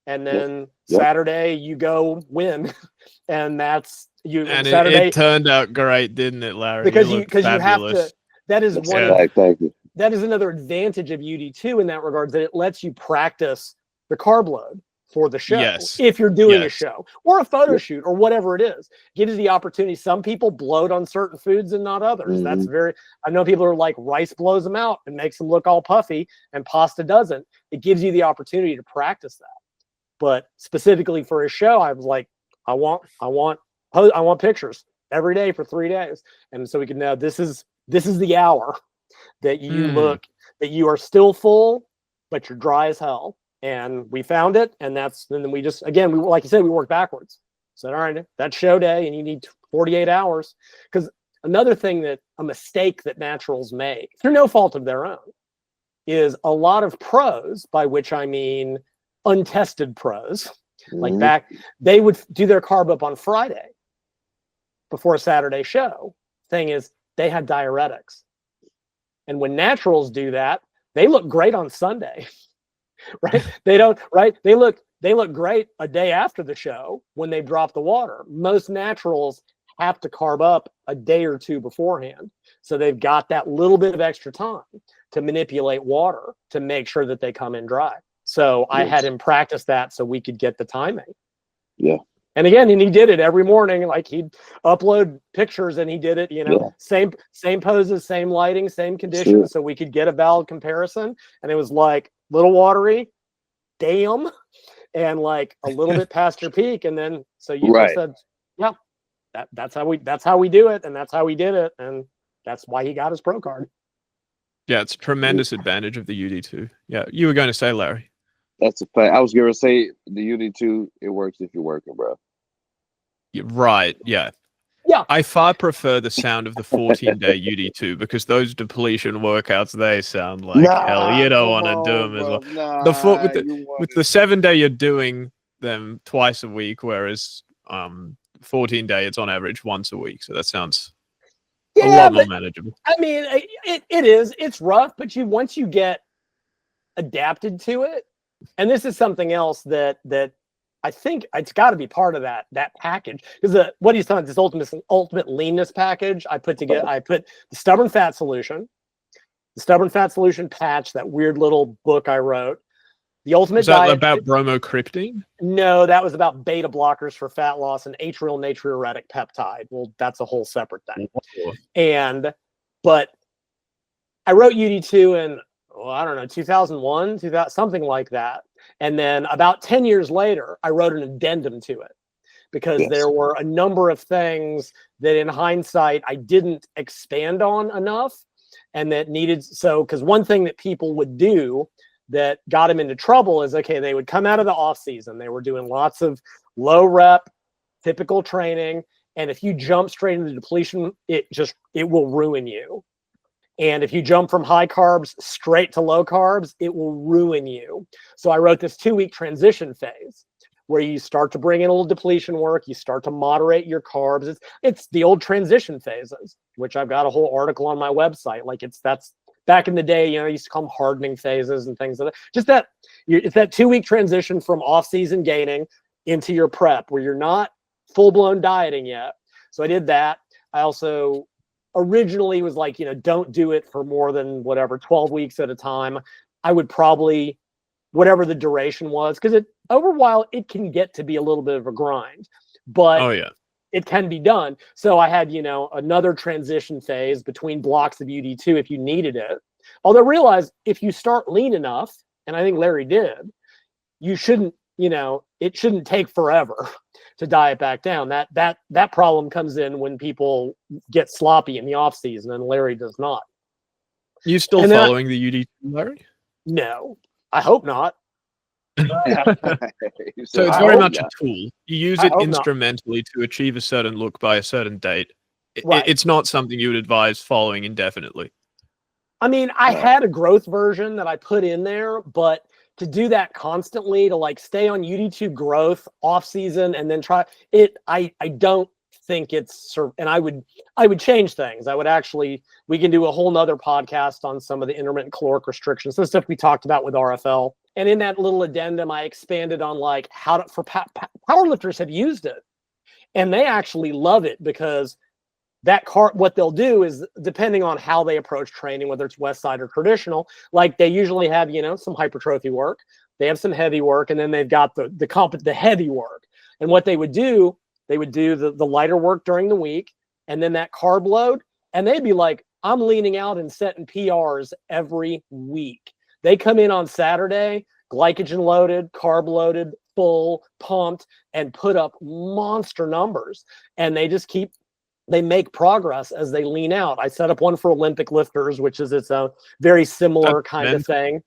And then Saturday, you go win. And that's you. And Saturday, it turned out great, didn't it, Larry? Because you have to. That is that is another advantage of UD2 in that regard, that it lets you practice the carb load for the show. Yes. If you're doing a show or a photo shoot or whatever it is, gives you the opportunity. Some people bloat on certain foods and not others. That's I know people are like, rice blows them out and makes them look all puffy and pasta doesn't. It gives you the opportunity to practice that. But specifically for a show, I was like, I want pictures every day for 3 days. And so we can know this is the hour that you look, that you are still full, but you're dry as hell. And we found it. And then we just, again, we, like you said, we worked backwards. Said, all right, that's show day and you need 48 hours. Because another thing a mistake that naturals make through no fault of their own is a lot of pros, by which I mean untested pros, like they would do their carb up on Friday before a Saturday show. Thing is, they had diuretics. And when naturals do that, they look great on Sunday, right? They don't, right? They look great a day after the show when they drop the water. Most naturals have to carb up a day or two beforehand. So they've got that little bit of extra time to manipulate water to make sure that they come in dry. So I had him practice that so we could get the timing. Yeah. And again, and he did it every morning. Like, he'd upload pictures and he did it, same poses, same lighting, same conditions. So we could get a valid comparison. And it was like little watery, damn, and like a little bit past your peak. And then, so you just said, yeah, that's how we do it. And that's how we did it. And that's why he got his pro card. Yeah. It's a tremendous advantage of the UD2. Yeah. You were going to say, Larry. That's a fact. I was going to say the UD2, it works if you're working, bro. Yeah, right. Yeah. Yeah. I far prefer the sound of the 14-day UD2 because those depletion workouts, they sound like hell. You don't want to do them as well. With the 7-day, you're doing them twice a week, whereas 14-day, it's on average once a week. So that sounds a lot more manageable. I mean, it is. It's rough, but once you get adapted to it, and this is something else that I think it's got to be part of that package, because what he's talking, this ultimate leanness package I put together. I put the stubborn fat solution patch, that weird little book I wrote, the ultimate diet. Was that about bromocriptine? No, that was about beta blockers for fat loss and atrial natriuretic peptide. Well, that's a whole separate thing. But I wrote UD2 in, I don't know, 2001, something like that. And then about 10 years later, I wrote an addendum to it because there were a number of things that in hindsight, I didn't expand on enough and that needed. So, because one thing that people would do that got them into trouble is, okay, they would come out of the off season. They were doing lots of low rep, typical training. And if you jump straight into depletion, it will ruin you. And if you jump from high carbs straight to low carbs, it will ruin you. So I wrote this 2-week transition phase where you start to bring in a little depletion work. You start to moderate your carbs. It's the old transition phases, which I've got a whole article on my website. Like that's back in the day, you know, I used to call them hardening phases and things like that. Just that it's that 2-week transition from off-season gaining into your prep where you're not full-blown dieting yet. So I did that. I also originally was like, you know, don't do it for more than 12 weeks at a time. I would probably, whatever the duration was, because over a while it can get to be a little bit of a grind, but it can be done. So I had, you know, another transition phase between blocks of UD2 if you needed it. Although realize if you start lean enough, and I think Larry did, you shouldn't, you know, it shouldn't take forever to diet back down. That problem comes in when people get sloppy in the off season, and Larry does not. You still following the UD2, Larry? No, I hope not. So it's very much a tool. You use it instrumentally to achieve a certain look by a certain date. It's not something you would advise following indefinitely. I mean, I had a growth version that I put in there, but to do that constantly, to like stay on UD2 growth off season and then try it, I don't think it's, and I would change things. I would actually, we can do a whole nother podcast on some of the intermittent caloric restrictions, the stuff we talked about with RFL. And in that little addendum, I expanded on like how to, for powerlifters have used it, and they actually love it because that what they'll do is, depending on how they approach training, whether it's West Side or traditional, like they usually have, you know, some hypertrophy work, they have some heavy work, and then they've got the heavy work. And what they would do the lighter work during the week, and then that carb load, and they'd be like, I'm leaning out and setting PRs every week. They come in on Saturday, glycogen loaded, carb loaded, full, pumped, and put up monster numbers. And they just they make progress as they lean out. I set up one for Olympic lifters, which is it's a very similar kind of thing,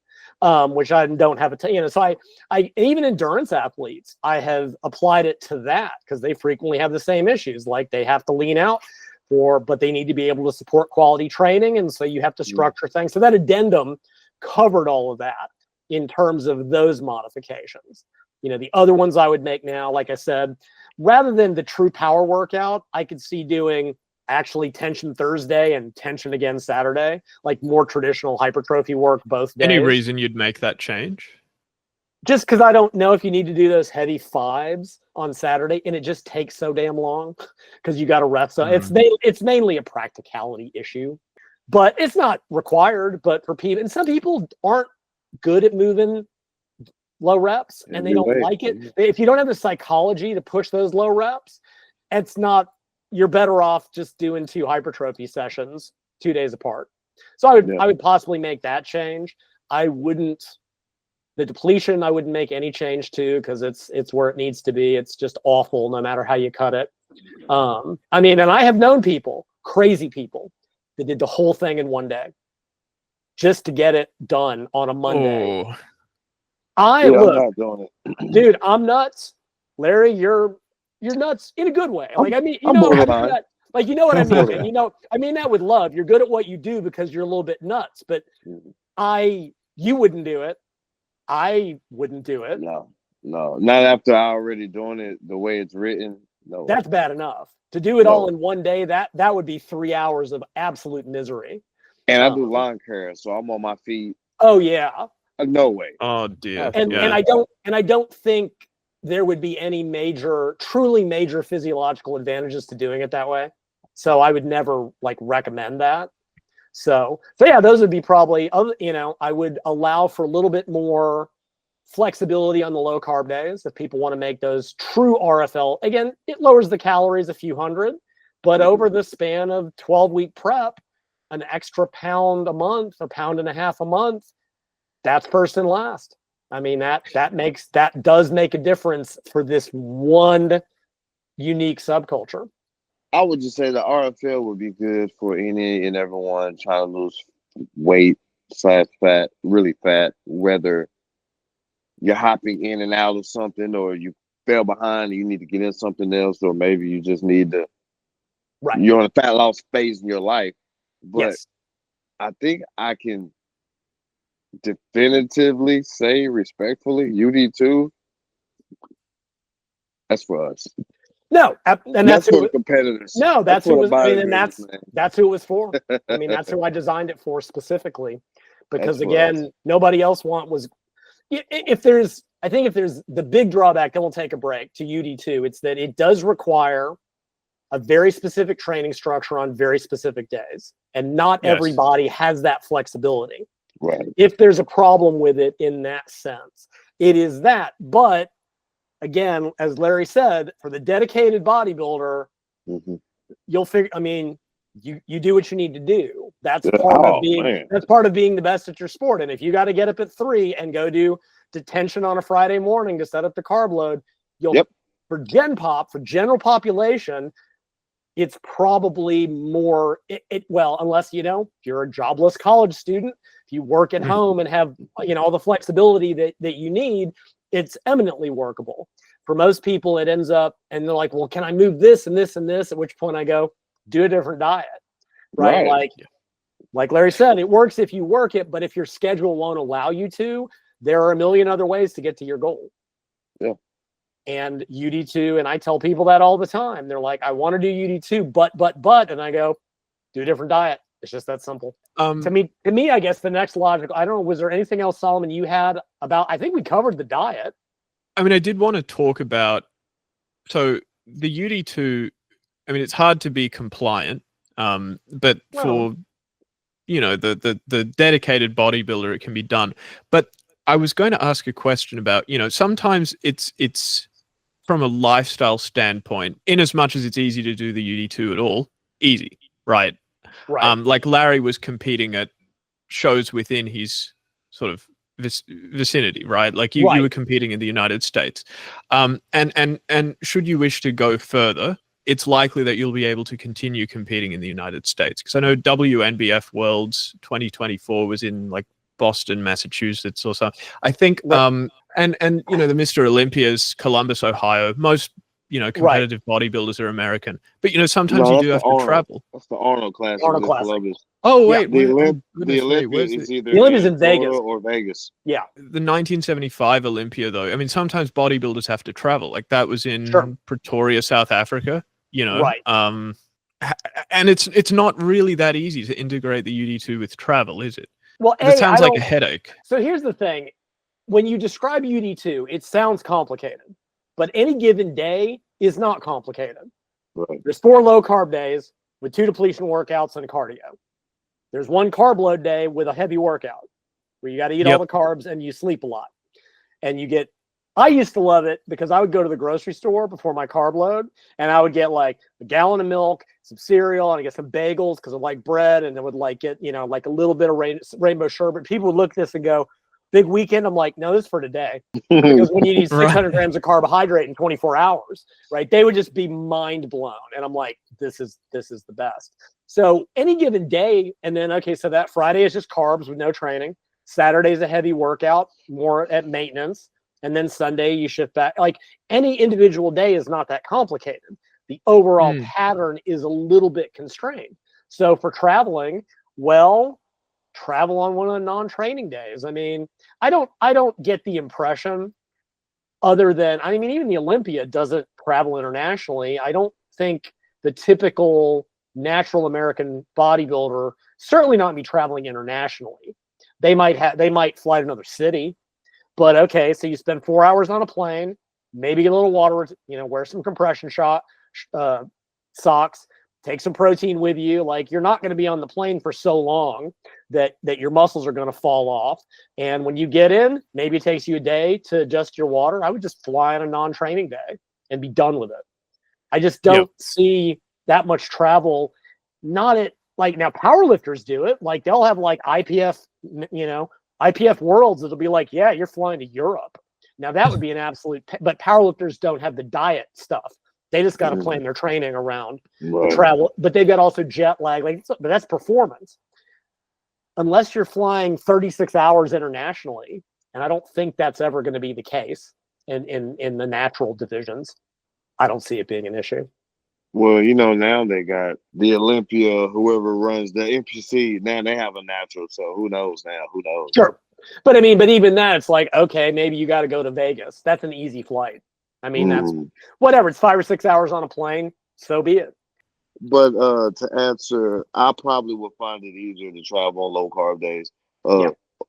which I don't have so I even endurance athletes, I have applied it to that because they frequently have the same issues. Like they have to lean out but they need to be able to support quality training. And so you have to structure things. So that addendum covered all of that in terms of those modifications. You know, the other ones I would make now, like I said, rather than the true power workout, I could see doing actually tension Thursday and tension again Saturday, like more traditional hypertrophy work both days. Any reason you'd make that change? Just because I don't know if you need to do those heavy fives on Saturday, and it just takes so damn long because you got to rest. So it's mainly a practicality issue. But it's not required, but for people, and some people aren't good at moving low reps and they don't like it. If you don't have the psychology to push those low reps, you're better off just doing 2 hypertrophy sessions 2 days apart. So I would possibly make that change. The depletion, I wouldn't make any change to because it's where it needs to be. It's just awful no matter how you cut it. I mean, and I have known people, crazy people, that did the whole thing in one day just to get it done on a Monday. Oh. I'm not doing it. Dude, I'm nuts. Larry, you're nuts in a good way. Like, I mean, you know what I mean? And, you know, I mean that with love. You're good at what you do because you're a little bit nuts, but you wouldn't do it. I wouldn't do it. No, not after I already doing it the way it's written. No, that's bad enough. To do it all in one day, that would be 3 hours of absolute misery. And I do lawn care, so I'm on my feet. Oh yeah. No way. Oh dear. And I don't think there would be any truly major physiological advantages to doing it that way. So I would never recommend that. So yeah, those would be probably, I would allow for a little bit more flexibility on the low carb days if people want to make those true RFL. Again, it lowers the calories a few hundred, but over the span of 12-week prep, an extra pound a month, a pound and a half a month, that's first and last. I mean, that does make a difference for this one unique subculture. I would just say the RFL would be good for any and everyone trying to lose weight / fat, really fat, whether you're hopping in and out of something or you fell behind and you need to get in something else, or maybe you just need to Right. You're on a fat loss phase in your life. But yes. I think I can definitively say respectfully, UD2, that's for us. No, and that's for the competitors. No, that's who was. I mean, and man. that's who it was for. I mean, that's who I designed it for specifically, because That's again, nobody else was. If there's the big drawback, then we'll take a break to UD2. It's that it does require a very specific training structure on very specific days, and not everybody has that flexibility. Right. If there's a problem with it in that sense, it is that. But again, as Larry said, for the dedicated bodybuilder, you'll figure. I mean, you do what you need to do. That's part of being. Man. That's part of being the best at your sport. And if you got to get up at 3 and go do detention on a Friday morning to set up the carb load, you'll for Gen Pop, for general population, it's probably more. Well, unless you're a jobless college student, if you work at home and have all the flexibility that you need, it's eminently workable. For most people, it ends up, and they're like, well, can I move this and this and this? At which point I go, do a different diet, right? Like Larry said, it works if you work it, but if your schedule won't allow you to, there are a million other ways to get to your goal. Yeah. And UD2, and I tell people that all the time. They're like, I want to do UD2, but, and I go, do a different diet. It's just that simple. To me, I guess the next logical, I don't know, was there anything else, Solomon, you had about, I think we covered the diet. I mean, I did want to talk about, so the UD2, I mean, it's hard to be compliant, but for, the dedicated bodybuilder, it can be done. But I was going to ask a question about, sometimes it's from a lifestyle standpoint, in as much as it's easy to do the UD2 at all, easy, right? Right. Like Larry was competing at shows within his sort of vicinity, right? Like you were competing in the United States. And should you wish to go further, it's likely that you'll be able to continue competing in the United States. Because I know WNBF Worlds 2024 was in like Boston, Massachusetts or something. I think, and the Mr. Olympia's Columbus, Ohio. Most competitive bodybuilders are American, but sometimes you do have to travel. That's the Arnold Classic. Columbus. Oh wait, the Olympia is either the Olympia's in Vegas or Vegas. Yeah, the 1975 Olympia, though. I mean, sometimes bodybuilders have to travel. Like that was in Pretoria, South Africa. Right. And it's not really that easy to integrate the UD2 with travel, is it? Well, it sounds like a headache. So here's the thing: when you describe UD2, it sounds complicated, but any given day is not complicated. Right. There's 4 low carb days with 2 depletion workouts and cardio. There's 1 carb load day with a heavy workout where you got to eat all the carbs and you sleep a lot. And I used to love it because I would go to the grocery store before my carb load and I would get like a gallon of milk, some cereal, and I get some bagels because I like bread, and I would like get, like a little bit of rainbow sherbet. People would look at this and go, big weekend. I'm like, no, this is for today. Because when you need 600 grams of carbohydrate in 24 hours, right? They would just be mind blown. And I'm like, this is the best. So any given day, and then, okay, so that Friday is just carbs with no training. Saturday's a heavy workout, more at maintenance. And then Sunday you shift back. Like any individual day is not that complicated. The overall pattern is a little bit constrained. So for traveling, travel on one of the non-training days. I mean, I don't get the impression, other than, I mean, even the Olympia doesn't travel internationally. I don't think the typical natural American bodybuilder, certainly not be traveling internationally. They might fly to another city, but okay, so you spend 4 hours on a plane, maybe get a little water, wear some compression socks, take some protein with you. Like, you're not going to be on the plane for so long that your muscles are going to fall off. And when you get in, maybe it takes you a day to adjust your water. I would just fly on a non-training day and be done with it. I just don't see that much travel. Not at, like, now powerlifters do it. Like, they'll have like IPF worlds. It'll be like, yeah, you're flying to Europe. Now that would be an absolute, but powerlifters don't have the diet stuff. They just got to plan their training around the travel, but they've got also jet lag. But that's performance. Unless you're flying 36 hours internationally, and I don't think that's ever going to be the case in the natural divisions, I don't see it being an issue. Well, now they got the Olympia, whoever runs the NPC. Now they have a natural, so who knows now? Who knows? Sure. But even that, it's like, okay, maybe you got to go to Vegas. That's an easy flight. That's whatever. It's 5 or 6 hours on a plane. So be it. But to answer, I probably would find it easier to travel on low carb days.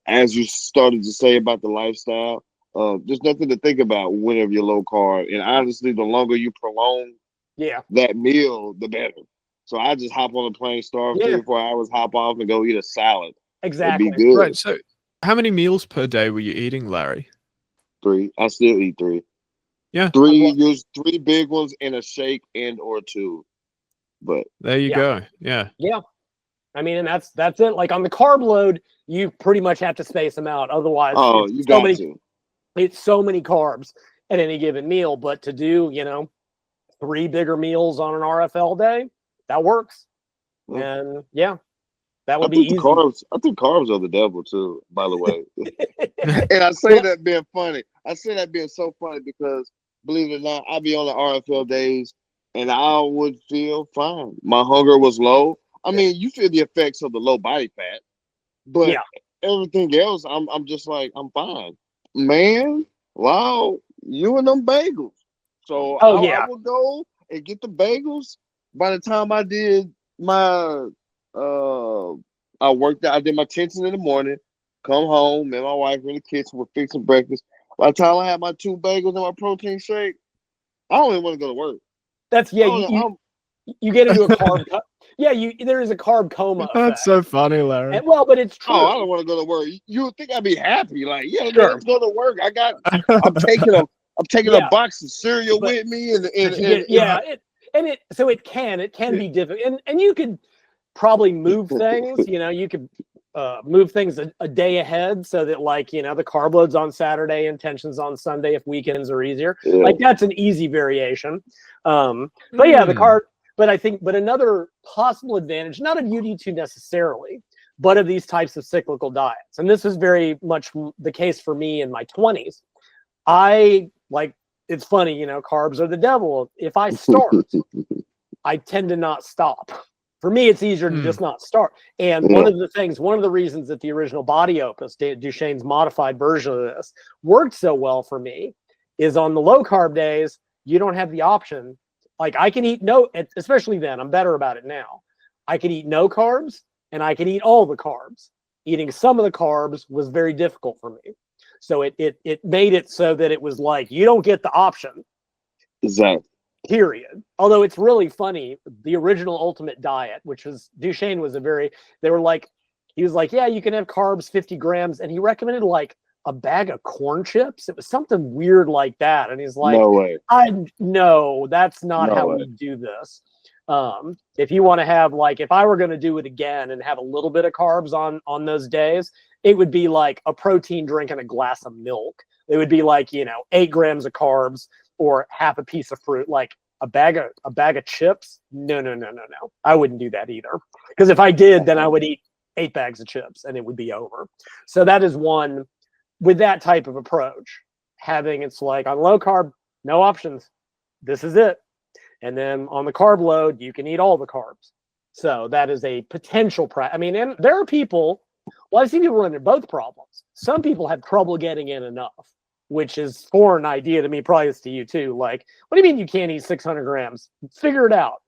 As you started to say about the lifestyle, there's nothing to think about whenever you're low carb. And honestly, the longer you prolong that meal, the better. So I just hop on a plane, starve 3 or 4 hours, hop off, and go eat a salad. Exactly. It'd be good. Right. So how many meals per day were you eating, Larry? 3. I still eat 3. Yeah. 3. Use 3 big ones and a shake or 2. But there you go. Yeah. Yeah. And that's it. Like on the carb load, you pretty much have to space them out. Otherwise, it's so many carbs at any given meal. But to do, 3 bigger meals on an RFL day, that works. And that would be easy. I think carbs are the devil too, by the way. And I say that being funny. I say that being so funny because, believe it or not, I be on the RFL days and I would feel fine. My hunger was low. You feel the effects of the low body fat, but everything else, I'm just like, I'm fine. Man, wow, you and them bagels. So I would go and get the bagels. By the time I did my I worked out, I did my tension in the morning, come home, me and my wife were in the kitchen, we're fixing breakfast. By the time I had my 2 bagels and my protein shake, I don't even want to go to work. That's you get into a carb there is a carb coma effect. That's so funny, Larry. But it's true. Oh, I don't want to go to work. You would think I'd be happy. Like, let's go to work. I'm taking a box of cereal with me so it can be difficult. And you could probably move things, you could move things a day ahead so that the carb load's on Saturday and tension's on Sunday if weekends are easier. Like that's an easy variation. The carb. But I think, another possible advantage, not of UD2 necessarily, but of these types of cyclical diets, and this is very much the case for me in my 20s. It's funny, carbs are the devil. If I start, I tend to not stop. For me, it's easier to just not start. And one of the reasons that the original Body Opus, Duchesne's modified version of this, worked so well for me is on the low carb days, you don't have the option. Like I can eat especially then, I'm better about it now. I can eat no carbs and I can eat all the carbs. Eating some of the carbs was very difficult for me. So it made it so that it was like, you don't get the option. Exactly. Period. Although it's really funny, the original Ultimate Diet, which was Duchesne he was like, yeah, you can have carbs 50 grams. And he recommended a bag of corn chips. It was something weird like that. And he's like, no way. No, that's not how we do this. If you want to have if I were going to do it again and have a little bit of carbs on those days, it would be like a protein drink and a glass of milk. It would be 8 grams of carbs or half a piece of fruit, like a bag of chips. No. I wouldn't do that either. Because if I did, then I would eat 8 bags of chips and it would be over. So that is one. With that type of approach, it's like on low carb, no options. This is it. And then on the carb load, you can eat all the carbs. So that is a potential and there are people, I've seen people run into both problems. Some people have trouble getting in enough, which is foreign idea to me, probably is to you too. Like, what do you mean you can't eat 600 grams? Figure it out.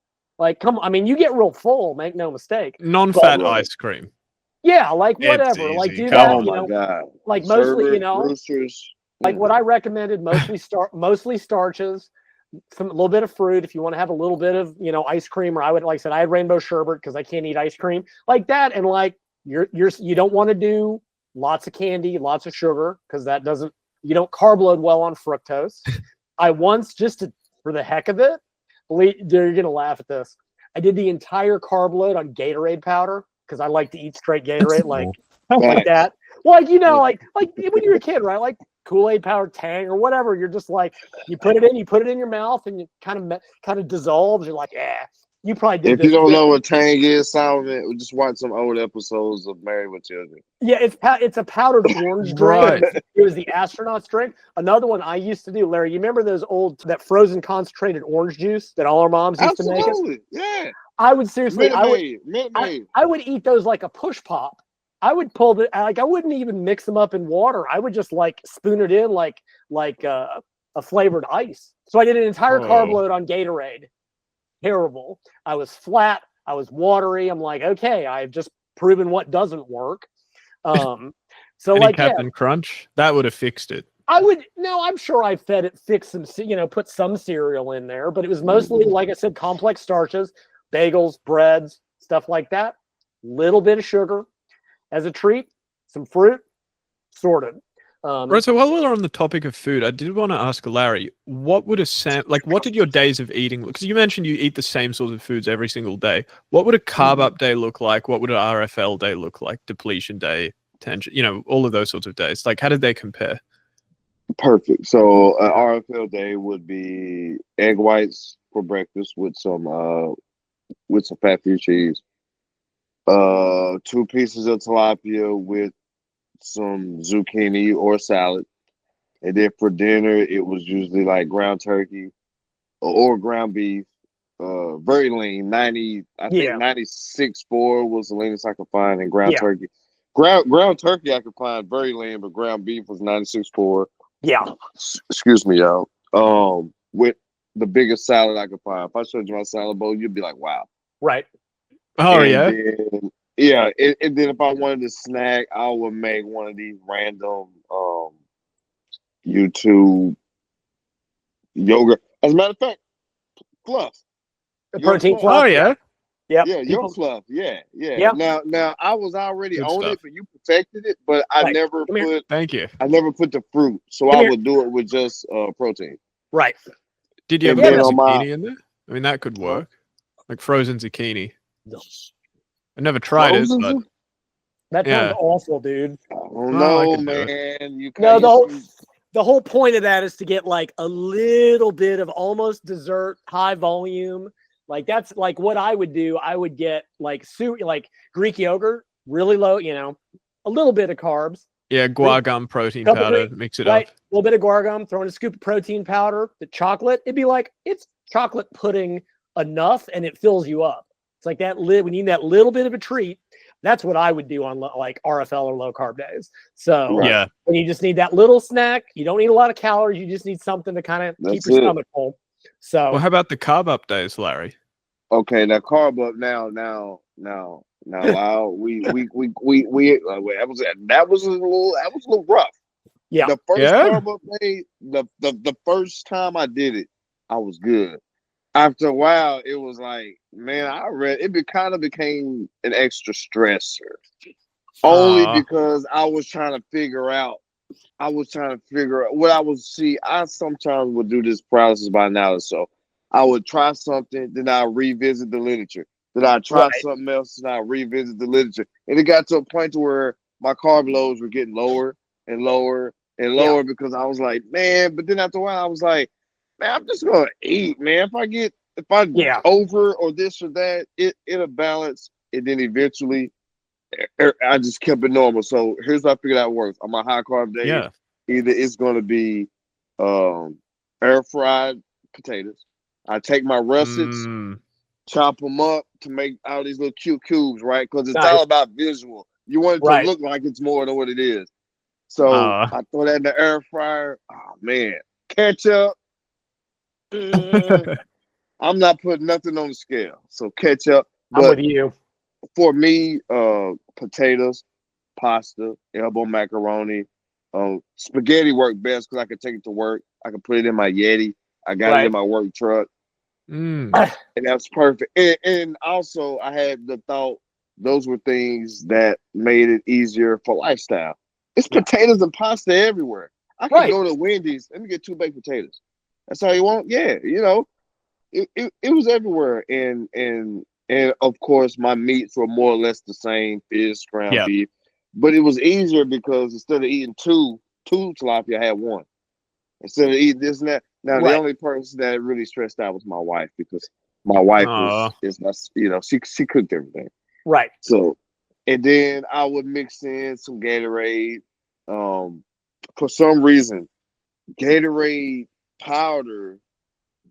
Come on, you get real full, make no mistake. Non-fat ice cream. Yeah, whatever. Do that, oh my God. Mostly, roosters. What I recommended, mostly starches, a little bit of fruit. If you want to have a little bit of, ice cream, or I had rainbow sherbet because I can't eat ice cream like that. And you don't want to do lots of candy, lots of sugar, because you don't carb load well on fructose. I once, for the heck of it, you're going to laugh at this. I did the entire carb load on Gatorade powder. Because I like to eat straight Gatorade, like that. Like when you're a kid, right? Like Kool-Aid powder, Tang, or whatever. You're just you put it in your mouth, and it kind of dissolves. You're like, yeah. You probably did If this. you don't know what Tang is, Solomon, just watch some old episodes of Married with Children. Yeah, it's a powdered orange drink. Right. It was the astronaut's drink. Another one I used to do, Larry. You remember that frozen concentrated orange juice that all our moms used to make us? Absolutely, yeah. I would seriously, Minute Maid. I would eat those like a push pop. I would pull the like I wouldn't even mix them up in water. I would just like spoon it in like a flavored ice. So I did an entire carb load on Gatorade. Terrible. I was flat. I was watery. I'm like, okay, I've just proven what doesn't work. So like Captain Crunch, that would have fixed it. I'm sure I fixed some, put some cereal in there, but it was mostly, like I said, complex starches, bagels, breads, stuff like that. Little bit of sugar as a treat, some fruit, sorted. Right, so while we're on the topic of food, I did want to ask Larry, what did your days of eating look? Because you mentioned you eat the same sorts of foods every single day. What would a carb up day look like? What would an RFL day look like? Depletion day, tension, all of those sorts of days. Like, how did they compare? Perfect. So an RFL day would be egg whites for breakfast with some fat-free cheese. 2 pieces of tilapia with some zucchini or salad, and then for dinner it was usually like ground turkey or ground beef, very lean. 96.4 was the leanest I could find, and ground turkey I could find very lean, but ground beef was 96.4. Excuse me, y'all. With the biggest salad I could find. If I showed you my salad bowl, you'd be like, wow. Right. Oh, and yeah. Then, and then if I wanted to snack, I would make one of these random YouTube yogurt. As a matter of fact, fluff. The protein fluff. Oh, yeah. Yeah. Your fluff. Yeah. Now I was already on it, but you perfected it. But I never put. Thank you. I never put the fruit, so I would do it with just protein. Right. Did you ever put zucchini in there? I mean, that could work. Like frozen zucchini. No. I never tried it, but that sounds awful, dude. Oh no, man! The whole point of that is to get like a little bit of almost dessert, high volume. Like that's like what I would do. I would get like Greek yogurt, really low, a little bit of carbs. Yeah, guar gum protein powder, mix it up. A little bit of guar gum, throw in a scoop of protein powder, the chocolate. It'd be like it's chocolate pudding enough, and it fills you up. It's like that when you need that little bit of a treat. That's what I would do on like RFL or low carb days. So when you just need that little snack, you don't need a lot of calories. You just need something to kind of keep your stomach full. So well, how about the carb up days, Larry? Okay, now carb up now. Wow, that was a little rough. Yeah. The first carb up day, the first time I did it, I was good. After a while, it was like, man, it kind of became an extra stressor. Only because I was trying to figure out what I would see. I sometimes would do this paralysis by analysis. So I would try something, then I revisit the literature. Then I try something else, and I revisit the literature. And it got to a point to where my carb loads were getting lower and lower and lower because I was like, man. But then after a while, I was like, man, I'm just gonna eat, man. If I over or this or that, it'll balance. And then eventually, I just kept it normal. So here's what I figured out works. On my high carb day, either it's gonna be air fried potatoes. I take my russets, chop them up to make all these little cute cubes, right? Because it's all about visual. You want it to look like it's more than what it is. So I throw that in the air fryer. Oh man, ketchup. I'm not putting nothing on the scale. So ketchup. I'm with you. For me, potatoes, pasta, elbow macaroni, spaghetti work best because I can take it to work. I can put it in my Yeti. I got it in my work truck. And that's perfect. And also, I had the thought those were things that made it easier for lifestyle. It's potatoes and pasta everywhere. I can go to Wendy's. Let me get 2 baked potatoes. That's all you want? Yeah, it was everywhere. And of course, my meats were more or less the same: fish, ground beef. But it was easier because instead of eating two tilapia, I had 1. Instead of eating this and that. Now, the only person that really stressed out was my wife because My wife is my, she cooked everything. Right. So, and then I would mix in some Gatorade. For some reason, Gatorade powder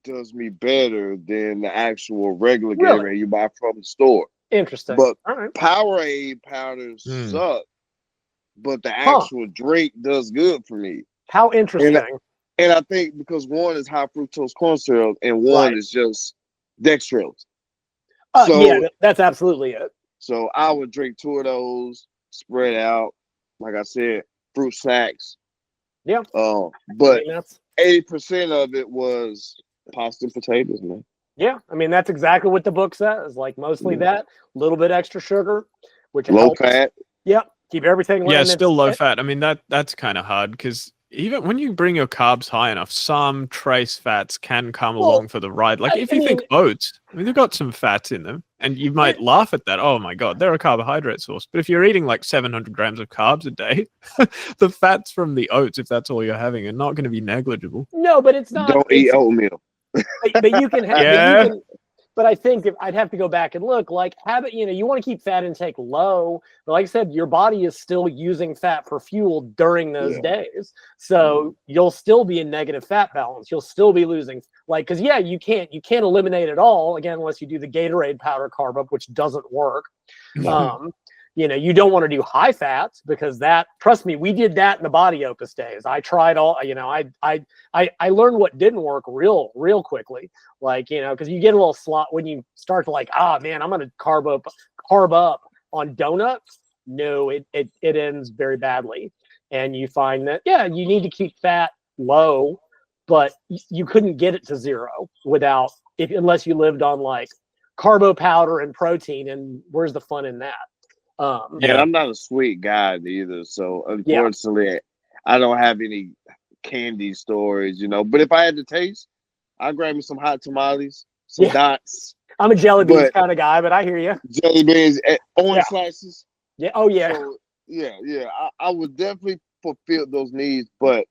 does me better than the actual regular Gatorade you buy from the store. Interesting. But right. Powerade powders suck, but the actual drink does good for me. How interesting. And I think because one is high fructose corn syrup and one is just dextrose. So yeah, that's absolutely it. So I would drink 2 of those, spread out, like I said, fruit snacks. Yeah. But 80% of it was pasta and potatoes, man. Yeah, I mean that's exactly what the book says. Like mostly that, a little bit extra sugar, which low helps. fat. Yep, keep everything. Yeah, still low fat. I mean that's kind of hard because even when you bring your carbs high enough, some trace fats can come along for the ride. Like if you think oats, I mean they've got some fats in them, and you might laugh at that. Oh my god, they're a carbohydrate source. But if you're eating like 700 grams of carbs a day, the fats from the oats, if that's all you're having, are not going to be negligible. No, but it's not. Don't eat oatmeal. But you can have. But I think I'd have to go back and look. Like, you want to keep fat intake low. But like I said, your body is still using fat for fuel during those days. So you'll still be in negative fat balance. You'll still be losing, because you can't eliminate it all again unless you do the Gatorade powder carb up, which doesn't work. You don't want to do high fats because trust me, we did that in the body opus days. I tried all, I learned what didn't work real quickly. Because you get a little slot when you start to man, I'm going to carb up on donuts. No, it ends very badly. And you find that, you need to keep fat low, but you couldn't get it to zero unless you lived on carbo powder and protein. And where's the fun in that? And I'm not a sweet guy either, so unfortunately, I don't have any candy storage, But if I had to taste, I'd grab me some hot tamales, some dots. I'm a jelly beans kind of guy, but I hear you. Jelly beans, orange slices. Yeah. Oh yeah. So, I would definitely fulfill those needs, but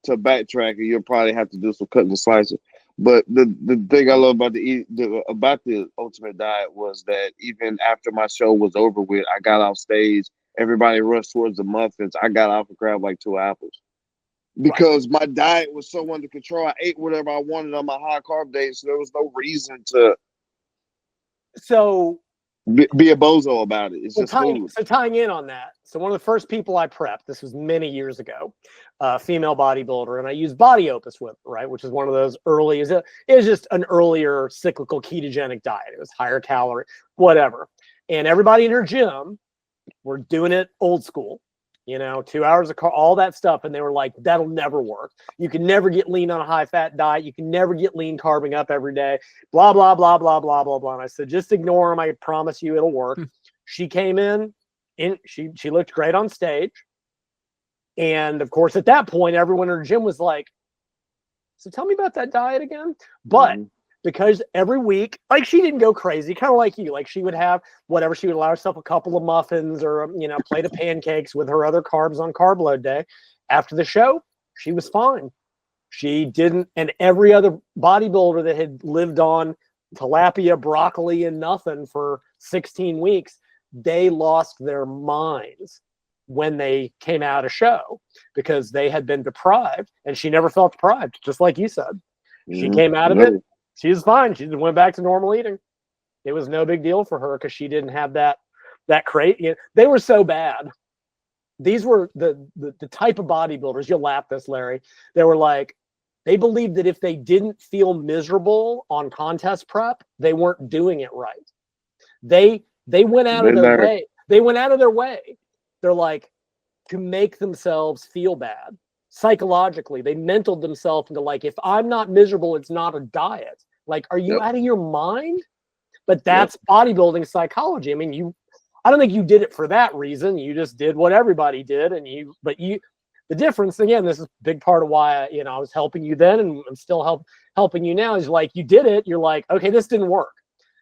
to backtrack, you'll probably have to do some cutting and slicing. But the thing I love about the Ultimate Diet was that even after my show was over with, I got off stage. Everybody rushed towards the muffins. I got off and grabbed 2 apples because my diet was so under control. I ate whatever I wanted on my high carb days, so there was no reason to be a bozo about it. It's just food. So tying in on that, so one of the first people I prepped, this was many years ago, female bodybuilder, and I used Body Opus with, right, which is one of those early. It was just an earlier cyclical ketogenic diet. It was higher calorie, whatever, and everybody in her gym were doing it old school. 2 hours of all that stuff, and they were like, "That'll never work. You can never get lean on a high-fat diet. You can never get lean carbing up every day. Blah blah blah blah blah blah blah." And I said, "Just ignore them. I promise you, it'll work." She came in, she looked great on stage, and of course, at that point, everyone in her gym was like, "So tell me about that diet again." But because every week, she didn't go crazy, kind of like you. She would have whatever, she would allow herself a couple of muffins or a plate of pancakes with her other carbs on carb load day. After the show, she was fine. She didn't, and every other bodybuilder that had lived on tilapia, broccoli, and nothing for 16 weeks, they lost their minds when they came out of show because they had been deprived, and she never felt deprived, just like you said. She came out of it. She was fine. She just went back to normal eating. It was no big deal for her because she didn't have that crate. They were so bad. These were the type of bodybuilders. You'll laugh this, Larry. They were they believed that if they didn't feel miserable on contest prep, they weren't doing it right. They went out of their way. They went out of their way. They're to make themselves feel bad. Psychologically, they mentaled themselves into if I'm not miserable, it's not a diet. Are you out of your mind? But that's bodybuilding psychology. I mean, I don't think you did it for that reason. You just did what everybody did, the difference, again, this is a big part of why I was helping you then, and I'm still helping you now. Is you did it. You're okay, this didn't work.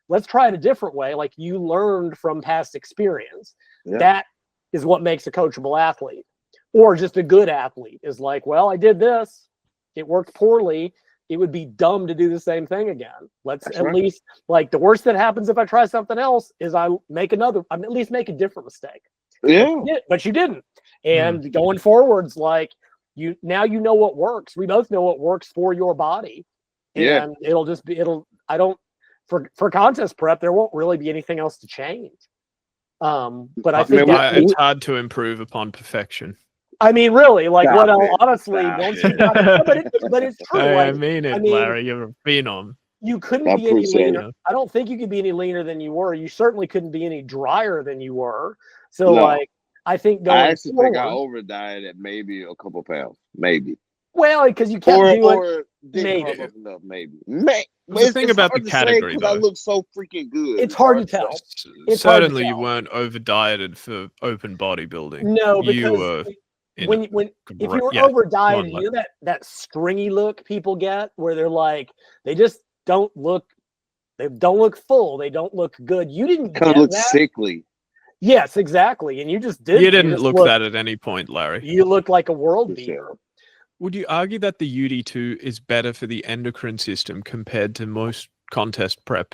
Let's try it a different way. You learned from past experience. Yeah. That is what makes a coachable athlete. Or just a good athlete is well, I did this. It worked poorly. it would be dumb to do the same thing again. Let's at least, like, the worst that happens if I try something else is I at least make a different mistake. Yeah. But you didn't. And going forwards, like, you know what works. We both know what works for your body. And for contest prep, there won't really be anything else to change. But I think it's hard to improve upon perfection. I mean, really, like, what else? Honestly, once you got, but it's true. I mean, Larry, you're a phenom. You couldn't be any leaner. I don't think you could be any leaner than you were. You certainly couldn't be any drier than you were. So, like, I think I actually think I over dieted maybe a couple pounds, maybe. Well, because you kept doing maybe. The thing about the category, though, I look so freaking good. It's hard to tell. Certainly, you weren't over dieted for open bodybuilding. No, because you were. If you were over dieted, you know that stringy look people get, where they're like, they just don't look full, they don't look good. You didn't kind of look sickly. Yes, exactly, and you just didn't. You didn't look that at any point, Larry. You looked like a world beater. Would you argue that the UD2 is better for the endocrine system compared to most contest prep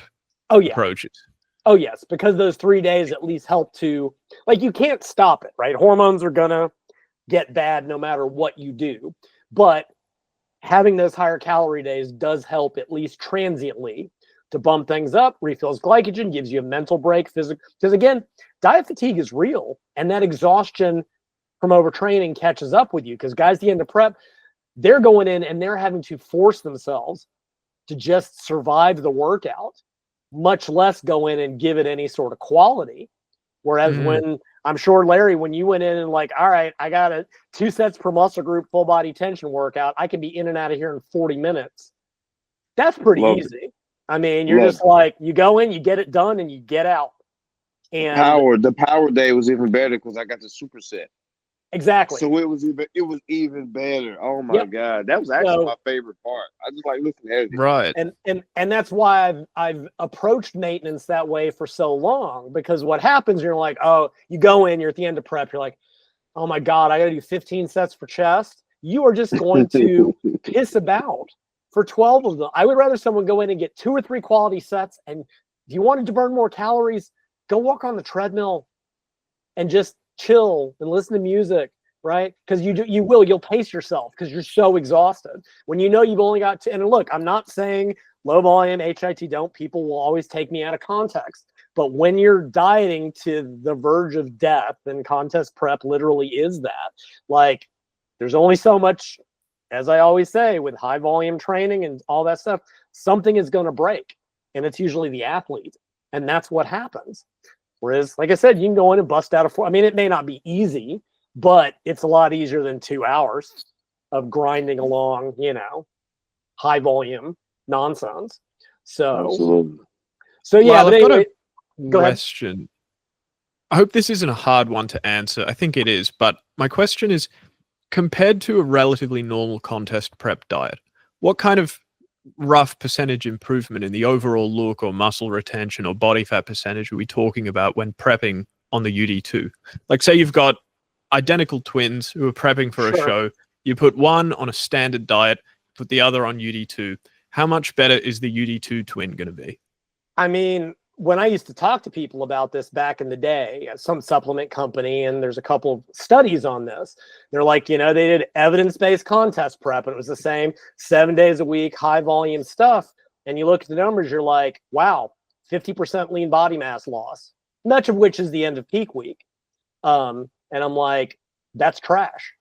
approaches? Oh yes, because those 3 days at least help to, like, you can't stop it, right? Hormones are gonna get bad no matter what you do, but having those higher calorie days does help, at least transiently, to bump things up, refills glycogen, gives you a mental break, because again, diet fatigue is real, and that exhaustion from overtraining catches up with you, because guys at the end of prep, they're going in and they're having to force themselves to just survive the workout, much less go in and give it any sort of quality. Whereas when, I'm sure, Larry, when you went in and like, all right, I got 2 sets per muscle group, full body tension workout, I can be in and out of here in 40 minutes. That's pretty easy. I mean, you're just like, you go in, you get it done, and you get out. And the power day was even better because I got the superset. Exactly. So it was even better. Oh my God, that was actually my favorite part. I just like looking at it. Right. And that's why I've approached maintenance that way for so long, because what happens, you're like, oh, you go in, you're at the end of prep, you're like, oh my God, I got to do 15 sets for chest. You are just going to piss about for 12 of them. I would rather someone go in and get 2 or 3 quality sets, and if you wanted to burn more calories, go walk on the treadmill and just chill and listen to music, right? Because you'll pace yourself because you're so exhausted. When you know you've only got and look, I'm not saying low volume HIT don't, people will always take me out of context. But when you're dieting to the verge of death, and contest prep literally is that, like, there's only so much, as I always say, with high volume training and all that stuff, something is going to break, and it's usually the athlete, and that's what happens. Whereas, like I said, you can go in and bust out I mean, it may not be easy, but it's a lot easier than 2 hours of grinding along, high volume nonsense. So, absolutely. So yeah, well, but anyway, go ahead. Question. I hope this isn't a hard one to answer. I think it is, but my question is, compared to a relatively normal contest prep diet, what kind of rough percentage improvement in the overall look or muscle retention or body fat percentage are we talking about when prepping on the UD2? Like, say you've got identical twins who are prepping for a show. You put one on a standard diet, put the other on UD2. How much better is the UD2 twin going to be? I mean, when I used to talk to people about this back in the day, some supplement company, and there's a couple of studies on this, they're like, they did evidence-based contest prep, and it was the same 7 days a week, high volume stuff. And you look at the numbers, you're like, wow, 50% lean body mass loss, much of which is the end of peak week. And I'm like, that's trash.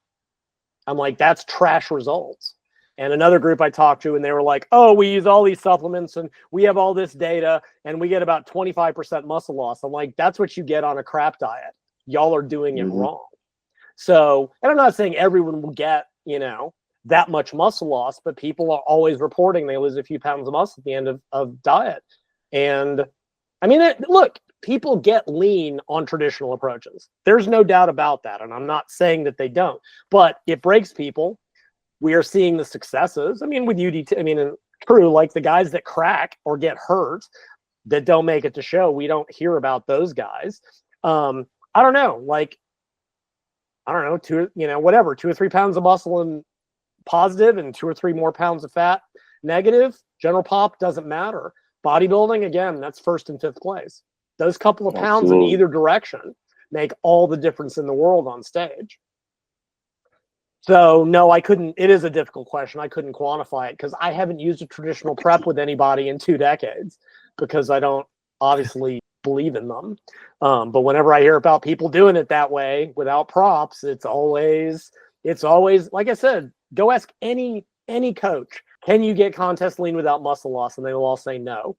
I'm like, that's trash results. And another group I talked to, and they were like, oh, we use all these supplements and we have all this data and we get about 25% muscle loss. I'm like, that's what you get on a crap diet. Y'all are doing it wrong. So, and I'm not saying everyone will get, that much muscle loss, but people are always reporting they lose a few pounds of muscle at the end of diet. And I mean, look, people get lean on traditional approaches. There's no doubt about that. And I'm not saying that they don't, but it breaks people. We are seeing the successes. I mean, with UD2, true, like the guys that crack or get hurt that don't make it to show, we don't hear about those guys. I don't know, 2 or 3 pounds of muscle and positive and 2 or 3 more pounds of fat Negative, general pop doesn't matter. Bodybuilding, again, that's 1st and 5th place. Those couple of pounds in either direction make all the difference in the world on stage. So no, I couldn't. It is a difficult question. I couldn't quantify it because I haven't used a traditional prep with anybody in 2 decades because I don't obviously believe in them. But whenever I hear about people doing it that way without props, it's always like I said, go ask any coach, can you get contest lean without muscle loss? And they will all say no.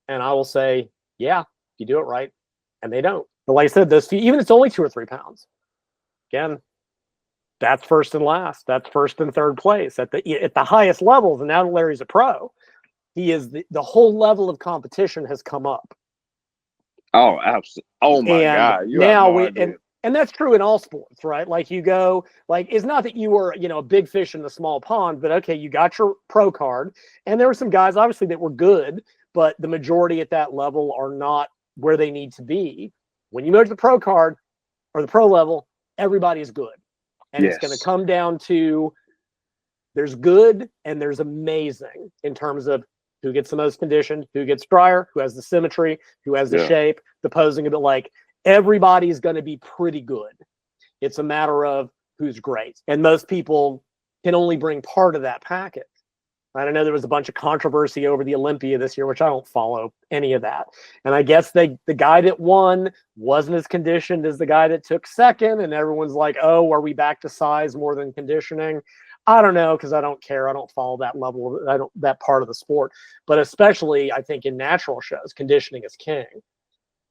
And I will say, yeah, you do it right. And they don't. But like I said, even if it's only 2 or 3 pounds, again, that's 1st and last. That's 1st and 3rd place at the highest levels. And now that Larry's a pro, he is the whole level of competition has come up. Oh, absolutely. Oh my God. You now and that's true in all sports, right? Like you go, like it's not that you were, a big fish in the small pond, but okay, you got your pro card, and there were some guys obviously that were good, but the majority at that level are not where they need to be. When you move to the pro card or the pro level, everybody's good. And it's going to come down to there's good and there's amazing in terms of who gets the most conditioned, who gets drier, who has the symmetry, who has the shape, the posing of it. Like everybody's going to be pretty good. It's a matter of who's great. And most people can only bring part of that package. I know there was a bunch of controversy over the Olympia this year, which I don't follow any of that. And I guess the guy that won wasn't as conditioned as the guy that took 2nd. And everyone's like, oh, are we back to size more than conditioning? I don't know, because I don't care. I don't follow that level. That part of the sport. But especially, I think in natural shows, conditioning is king.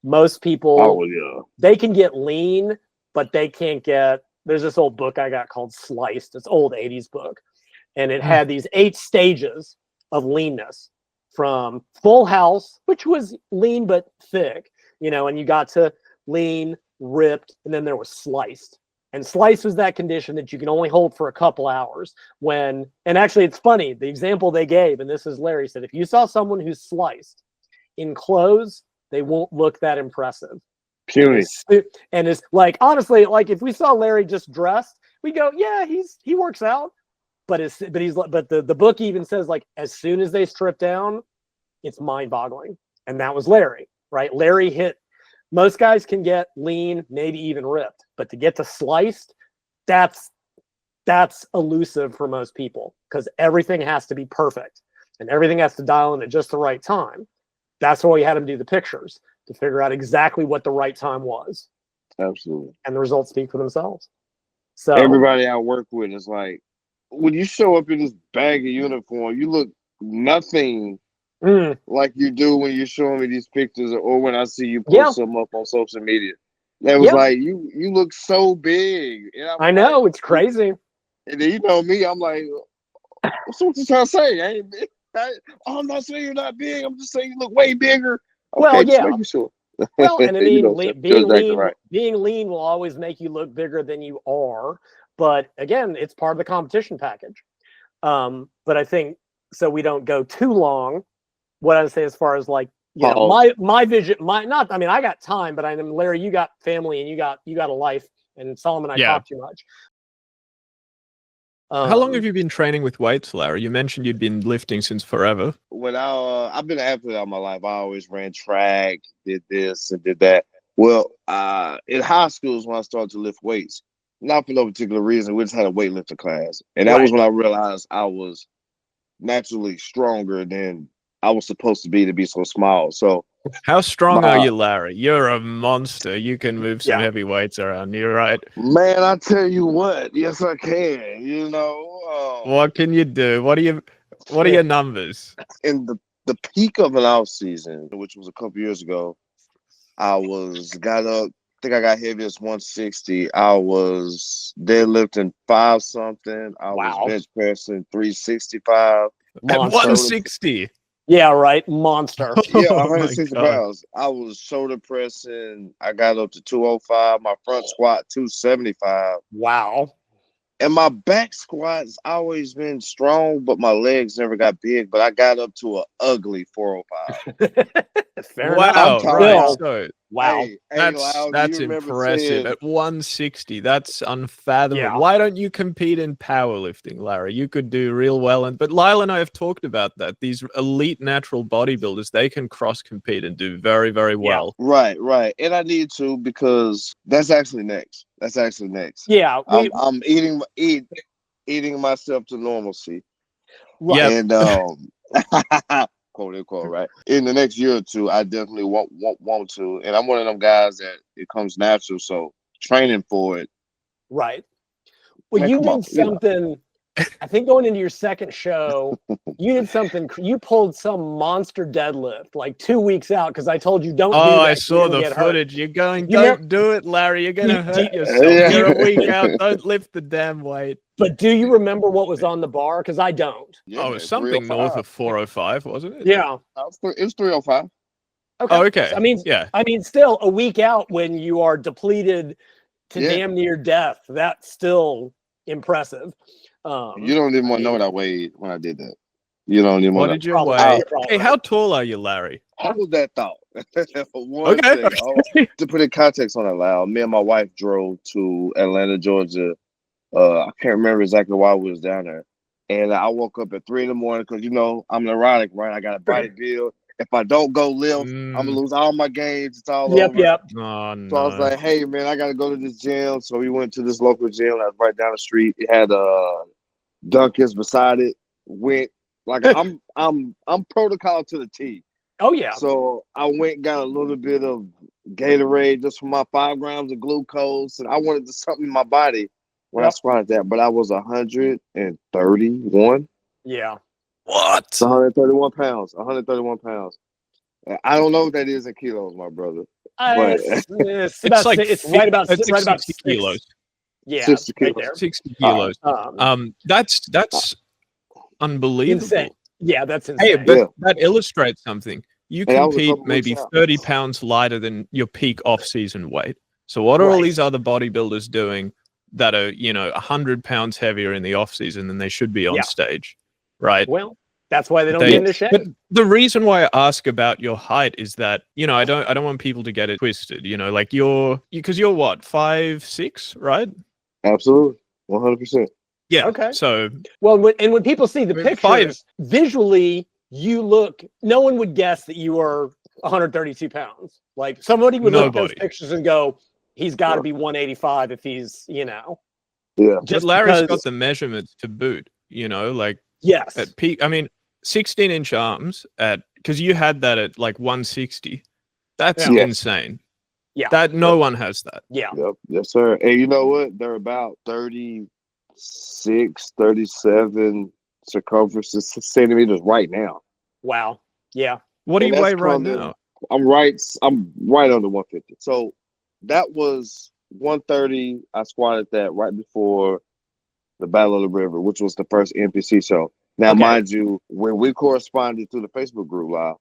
Most people, they can get lean, but they can't get. There's this old book I got called Sliced. It's old 80s book. And it had these 8 stages of leanness, from Full House, which was lean but thick, and you got to lean, ripped, and then there was Sliced. And Sliced was that condition that you can only hold for a couple hours and actually it's funny, the example they gave, and this is Larry said, if you saw someone who's sliced in clothes, they won't look that impressive. Puny. And it's like, honestly, like if we saw Larry just dressed, we go, yeah, he works out. But the book even says, like, as soon as they strip down, it's mind-boggling. And that was Larry, right? Larry hit. Most guys can get lean, maybe even ripped, but to get to sliced, that's elusive for most people because everything has to be perfect and everything has to dial in at just the right time. That's why we had him do the pictures to figure out exactly what the right time was. Absolutely. And the results speak for themselves. So everybody I work with is like, when you show up in this baggy uniform, you look nothing like you do when you're showing me these pictures or when I see you post them up on social media. That was like, you look so big. And I know, it's crazy. And then me, I'm like, what's what you trying to say? I ain't big. I'm not saying you're not big. I'm just saying you look way bigger. Okay, well, yeah. Sure. Well, and I mean, being lean will always make you look bigger than you are. But again, it's part of the competition package. But I think so we don't go too long. What I would say as far as like, my vision, I got time, but I mean, Larry, you got family and you got a life, and Solomon, I talk too much. How long have you been training with weights, Larry? You mentioned you'd been lifting since forever. When I've been an athlete all my life. I always ran track, did this and did that. Well, in high school is when I started to lift weights. Not for no particular reason. We just had a weightlifting class. And that was when I realized I was naturally stronger than I was supposed to be so small. So how strong are you, Larry? You're a monster. You can move some heavy weights around. You're right. Man, I tell you what. Yes, I can. What can you do? What are your numbers? In the peak of an off season, which was a couple years ago, I got heavy as 160. I was deadlifting 5-something. I was bench pressing 365. At 160. Yeah, right. Monster. Yeah, 160 pounds. I was shoulder pressing. I got up to 205. My front squat 275. Wow. And my back squat's always been strong, but my legs never got big. But I got up to an ugly 405. Fair enough. Right. So Wow. That's impressive. At 160, that's unfathomable. Yeah. Why don't you compete in powerlifting, Larry? You could do real well. But Lyle and I have talked about that. These elite natural bodybuilders, they can cross compete and do very, very well. Right. And I need to, because that's actually next. Yeah. I'm eating myself to normalcy. Right. And quote unquote, right? In the next year or two, I definitely want to. And I'm one of them guys that it comes natural. So training for it. Right. Well, you did something, I think going into your second show, you did something, you pulled some monster deadlift like 2 weeks out because I told you don't do that. I saw the footage. You're going, don't do it, Larry. You're going to hurt yourself. Yeah. You're a week out. Don't lift the damn weight. But do you remember what was on the bar? Because I don't. Yeah, it was something north of 405, wasn't it? Yeah. It was 305. Okay. Oh, okay. I mean, still a week out when you are depleted to damn near death. That's still impressive. You don't even want to know what I weighed when I did that. You don't even want to. What did you weigh? Hey, how tall are you, Larry? How was that thought? To put in context on it, Lyle, me and my wife drove to Atlanta, Georgia. I can't remember exactly why we was down there. And I woke up at 3 a.m. because, I'm neurotic, right? I got a body build. If I don't go lift, I'm going to lose all my gains. It's all over. Yep. Oh, no. So I was like, hey, man, I got to go to this gym. So we went to this local gym that was right down the street. It had Dunkin's beside it. Went like I'm protocol to the T. Oh, yeah. So I went and got a little bit of Gatorade just for my 5 grams of glucose. And I wanted something in my body when I squatted that. But I was 131. Yeah. What? It's 131 pounds. 131 pounds. I don't know what that is in kilos, my brother. But it's right about 60 kilos. Yeah, 60 right kilos. there. 60 kilos. That's unbelievable. Insane. Yeah, that's insane. Hey, but that illustrates something. You compete maybe 30 out. pounds lighter than your peak off-season weight. So what are all these other bodybuilders doing that are, 100 pounds heavier in the off-season than they should be on stage, right? Well, that's why they don't get into shape. But the reason why I ask about your height is that, I don't want people to get it twisted, like because you're what, 5'6", right? Absolutely. 100%. Yeah. Okay. So when people see the pictures, visually, no one would guess that you are 132 pounds. Like somebody would look at those pictures and go, he's got to be 185 if he's, Yeah. Just Larry's got the measurements to boot, yes. At peak, 16-inch arms because you had that at like 160. That's insane. Yeah. That no one has that. Yeah. Yep. Yes, sir. And you know what? They're about 36, 37 circumference centimeters right now. Wow. Yeah. What do you weigh right now? I'm right under 150. So that was 130. I squatted that right before the Battle of the River, which was the first NPC show. Now, mind you, when we corresponded through the Facebook group,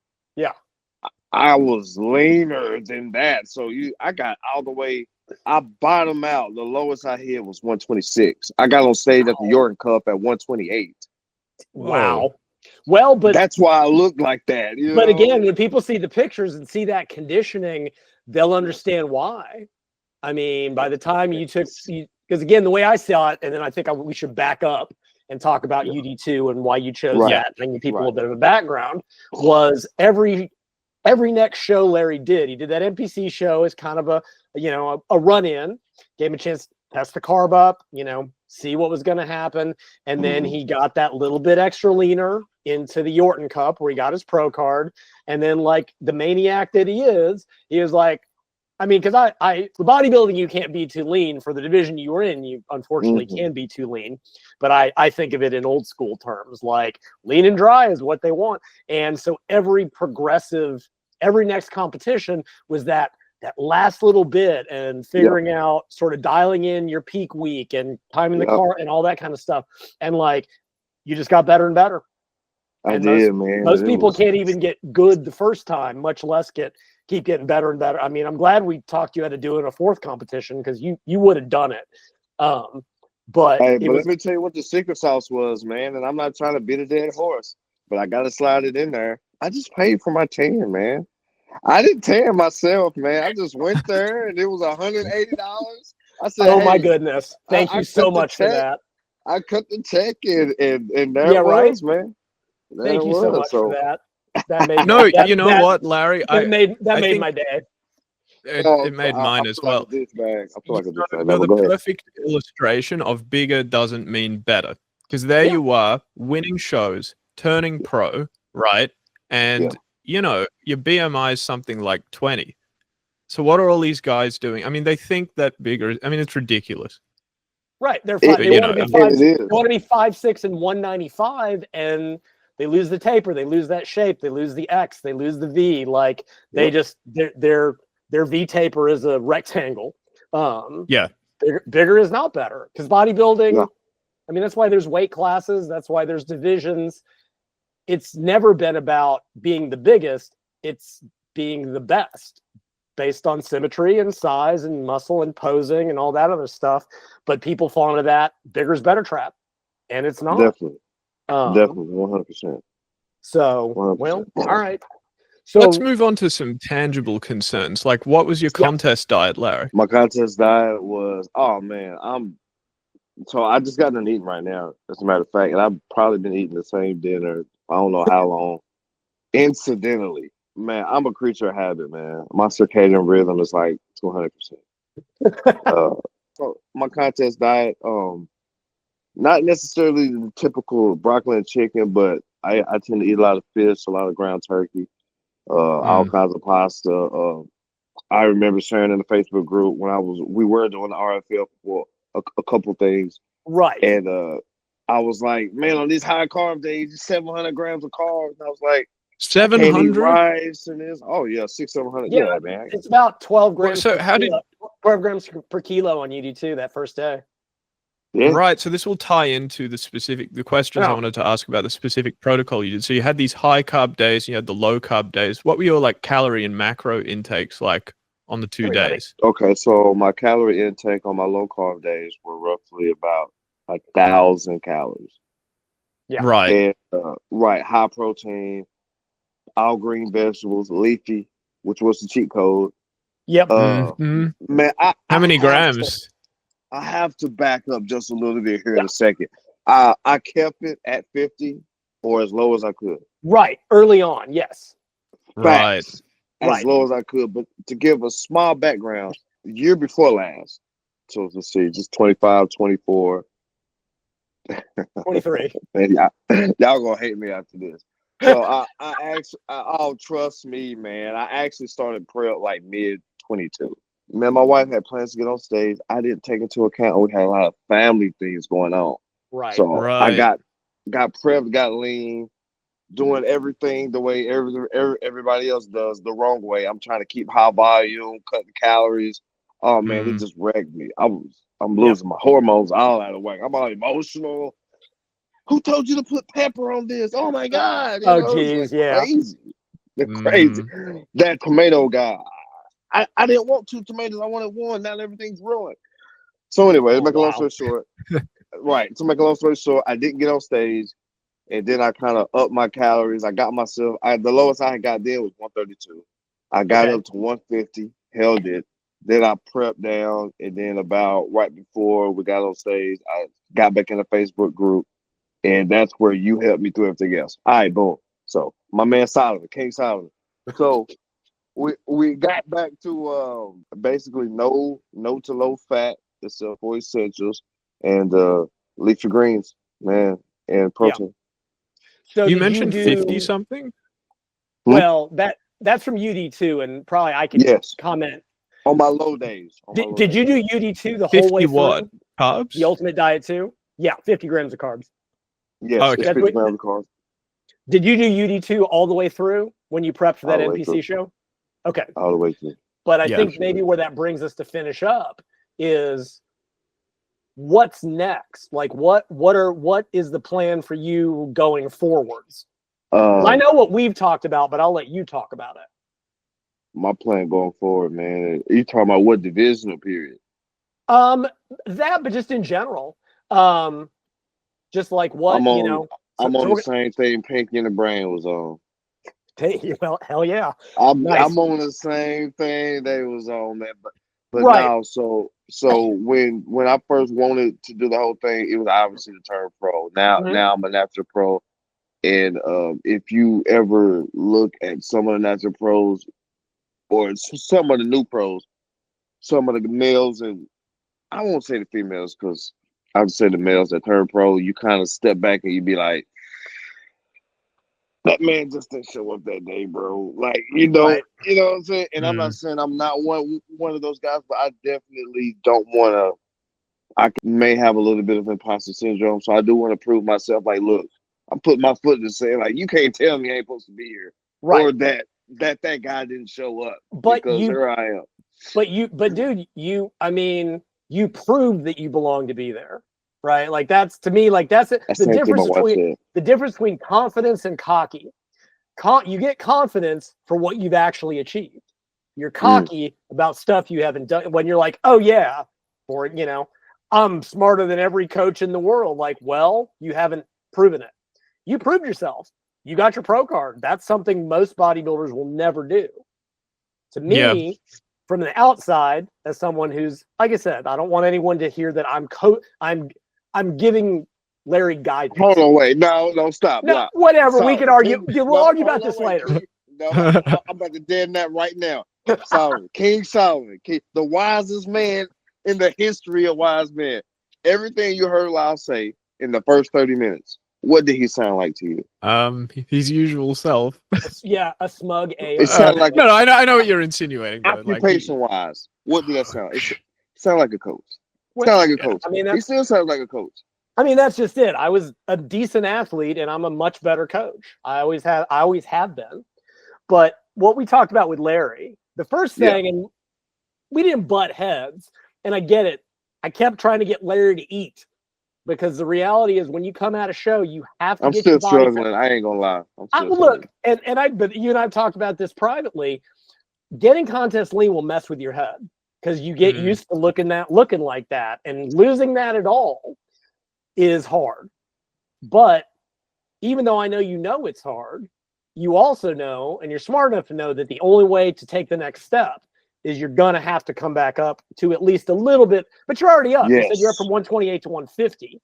I was leaner than that. So I got all the way. I bottomed out. The lowest I hit was 126. I got on stage at the Yorton Cup at 128. Wow. Well, but that's why I look like that. But again, when people see the pictures and see that conditioning, they'll understand why. I mean, by the time because again, the way I saw it, and then I think we should back up and talk about UD2 and why you chose that, and give people a bit of a background, was every next show Larry did. He did that NPC show as kind of a run-in, gave him a chance to test the carb up, see what was going to happen. And then he got that little bit extra leaner into the Yorton Cup where he got his pro card. And then like the maniac that he was like, because the bodybuilding, you can't be too lean. For the division you were in, you unfortunately can be too lean. But I think of it in old school terms, like lean and dry is what they want. And so every next competition was that last little bit and figuring out, sort of dialing in your peak week and timing the car and all that kind of stuff. And like, you just got better and better. Man. Most people can't even get good the first time, much less keep getting better and better. I'm glad we talked you had to do it in a fourth competition because you would have done it. But let me tell you what the secret sauce was, man. And I'm not trying to beat a dead horse, but I got to slide it in there. I just paid for my tan, man. I didn't tan myself, man. I just went there and it was $180. I said, "Oh hey, my goodness, thank you so much for that." I cut the check and there Yeah, it right. was, man. There Thank you so much for that. That made No, you know what, Larry? That made think my day. it made mine as well. I feel like a dish bag. You're the Go ahead. perfect illustration of bigger doesn't mean better. Because there you are, winning shows, turning pro, right? And you know, your BMI is something like 20. So what are all these guys doing? I mean, they think that bigger. I mean, it's ridiculous. Right. They want to be 5. They want to be 5'6" and 195, and they lose the taper, they lose that shape, they lose the X, they lose the V. Like they just their V taper is a rectangle. Bigger is not better, because bodybuilding. I mean, that's why there's weight classes. That's why there's divisions. It's never been about being the biggest. It's being the best, based on symmetry and size and muscle and posing and all that other stuff. But people fall into that bigger's better trap, and it's not. Definitely, 100%. So, 100%. well, all right. So let's move on to some tangible concerns. Like, what was your contest diet, Larry? My contest diet was, oh man, so I just got done eating right now, as a matter of fact, and I've probably been eating the same dinner, I don't know how long. Incidentally, man, I'm a creature of habit, man. My circadian rhythm is like 200%. So my contest diet, not necessarily the typical broccoli and chicken, but I tend to eat a lot of fish, a lot of ground turkey, all kinds of pasta. I remember sharing in the Facebook group when we were doing the RFL for a couple things. Right. And I was like, man, on these high carb days, 700 grams of carbs. And I was like, 700 rice and this. Oh yeah, 600-700. Yeah, man. It's about 12 grams. So how did 12 grams per kilo on UD2 that first day? Yeah. Right. So this will tie into the questions I wanted to ask about the specific protocol you did. So you had these high carb days, you had the low carb days. What were your like calorie and macro intakes like on the 2 days? Okay, so my calorie intake on my low carb days were roughly about 1,000 calories. Yeah. Right. And high protein, all green vegetables, leafy, which was the cheat code. Yep. Man, how many grams? I have to back up just a little bit here in a second. I kept it at 50 or as low as I could. Right. Early on, yes. Right. As low as I could. But to give a small background, the year before last, so let's see, just 25, 24. 23. Man, y'all gonna hate me after this. So I actually, trust me, man. I actually started prep like mid 22. Man, my wife had plans to get on stage. I didn't take into account we had a lot of family things going on. Right. So I got prepped, got lean, doing everything the way everybody else does, the wrong way. I'm trying to keep high volume, cutting calories. Oh man, it just wrecked me. I'm losing my hormones all out of whack. I'm all emotional. Who told you to put pepper on this? Oh my God. Geez, crazy. They're crazy. That tomato guy. I didn't want 2 tomatoes. I wanted 1. Now everything's ruined. So anyway, to make a long story short, I didn't get on stage, and then I kind of upped my calories. I got myself. The lowest I got then was 132. I got up to 150, held it. Then I prepped down, and then about right before we got on stage, I got back in the Facebook group, and that's where you helped me through everything else. All right, boom. So my man Solomon, King Solomon. So we got back to basically no to low fat, except for essentials, and leafy greens, man, and protein. So you mentioned 50 something. Well, that's from UD2, and probably I can comment on my low days. Did you do UD2 the whole way through? What carbs? The ultimate diet too? Yeah, 50 grams of carbs. Yes, 50 grams of carbs. Did you do UD2 all the way through when you prepped for that NPC show? Okay. All the way through. But I think maybe where that brings us to finish up is what's next? Like what is the plan for you going forwards? I know what we've talked about, but I'll let you talk about it. My plan going forward, man. You talking about what divisional period? That, but just in general. Just like what, I'm on the same thing Pinky and the Brain was on. Well, hell yeah. I'm Nice. on the same thing they was on, man. But Right. now, so when I first wanted to do the whole thing, it was obviously to turn pro. Now I'm a natural pro, and if you ever look at some of the natural pros or some of the new pros, some of the males, and I won't say the females because I would say the males that turn pro, you kind of step back and you be like, that man just didn't show up that day, bro. Like, you know what I'm saying? And I'm not saying I'm not one of those guys, but I definitely don't want to. I may have a little bit of imposter syndrome, so I do want to prove myself. Like, look, I'm putting my foot in the sand. Like, you can't tell me I ain't supposed to be here, or that guy didn't show up. But because here I am. But dude, I mean, you proved that you belong to be there, right? Like that's to me, like that's it. The difference between confidence and cocky. You get confidence for what you've actually achieved. You're cocky about stuff you haven't done. When you're like, oh yeah, or I'm smarter than every coach in the world. Like, well, you haven't proven it. You proved yourself. You got your pro card. That's something most bodybuilders will never do. To me, from the outside, as someone who's, like I said, I don't want anyone to hear that I'm giving Larry guidance. Hold on, wait, no, stop. No, whatever. We can argue. We'll argue about this later. No, I'm about to dead that right now. Solomon, King Solomon, the wisest man in the history of wise men. Everything you heard Lyle say in the first 30 minutes, what did he sound like to you? His usual self. Yeah, a smug A. It sounded like no, I know what you're insinuating. Occupation-wise, what did that sound? It sounded like a coach. Sound like a coach. I mean, he still sounds like a coach. I mean, that's just it. I was a decent athlete, and I'm a much better coach. I always have been. But what we talked about with Larry, the first thing, and we didn't butt heads, and I get it. I kept trying to get Larry to eat because the reality is when you come out of show, you have to. I'm still struggling. I ain't gonna lie. Look, but you and I've talked about this privately. Getting contest lean will mess with your head because you get used to looking like that, and losing that at all is hard. But even though I know it's hard, you also know, and you're smart enough to know that the only way to take the next step is you're going to have to come back up to at least a little bit, but you're already up. Yes. You said you're up from 128 to 150,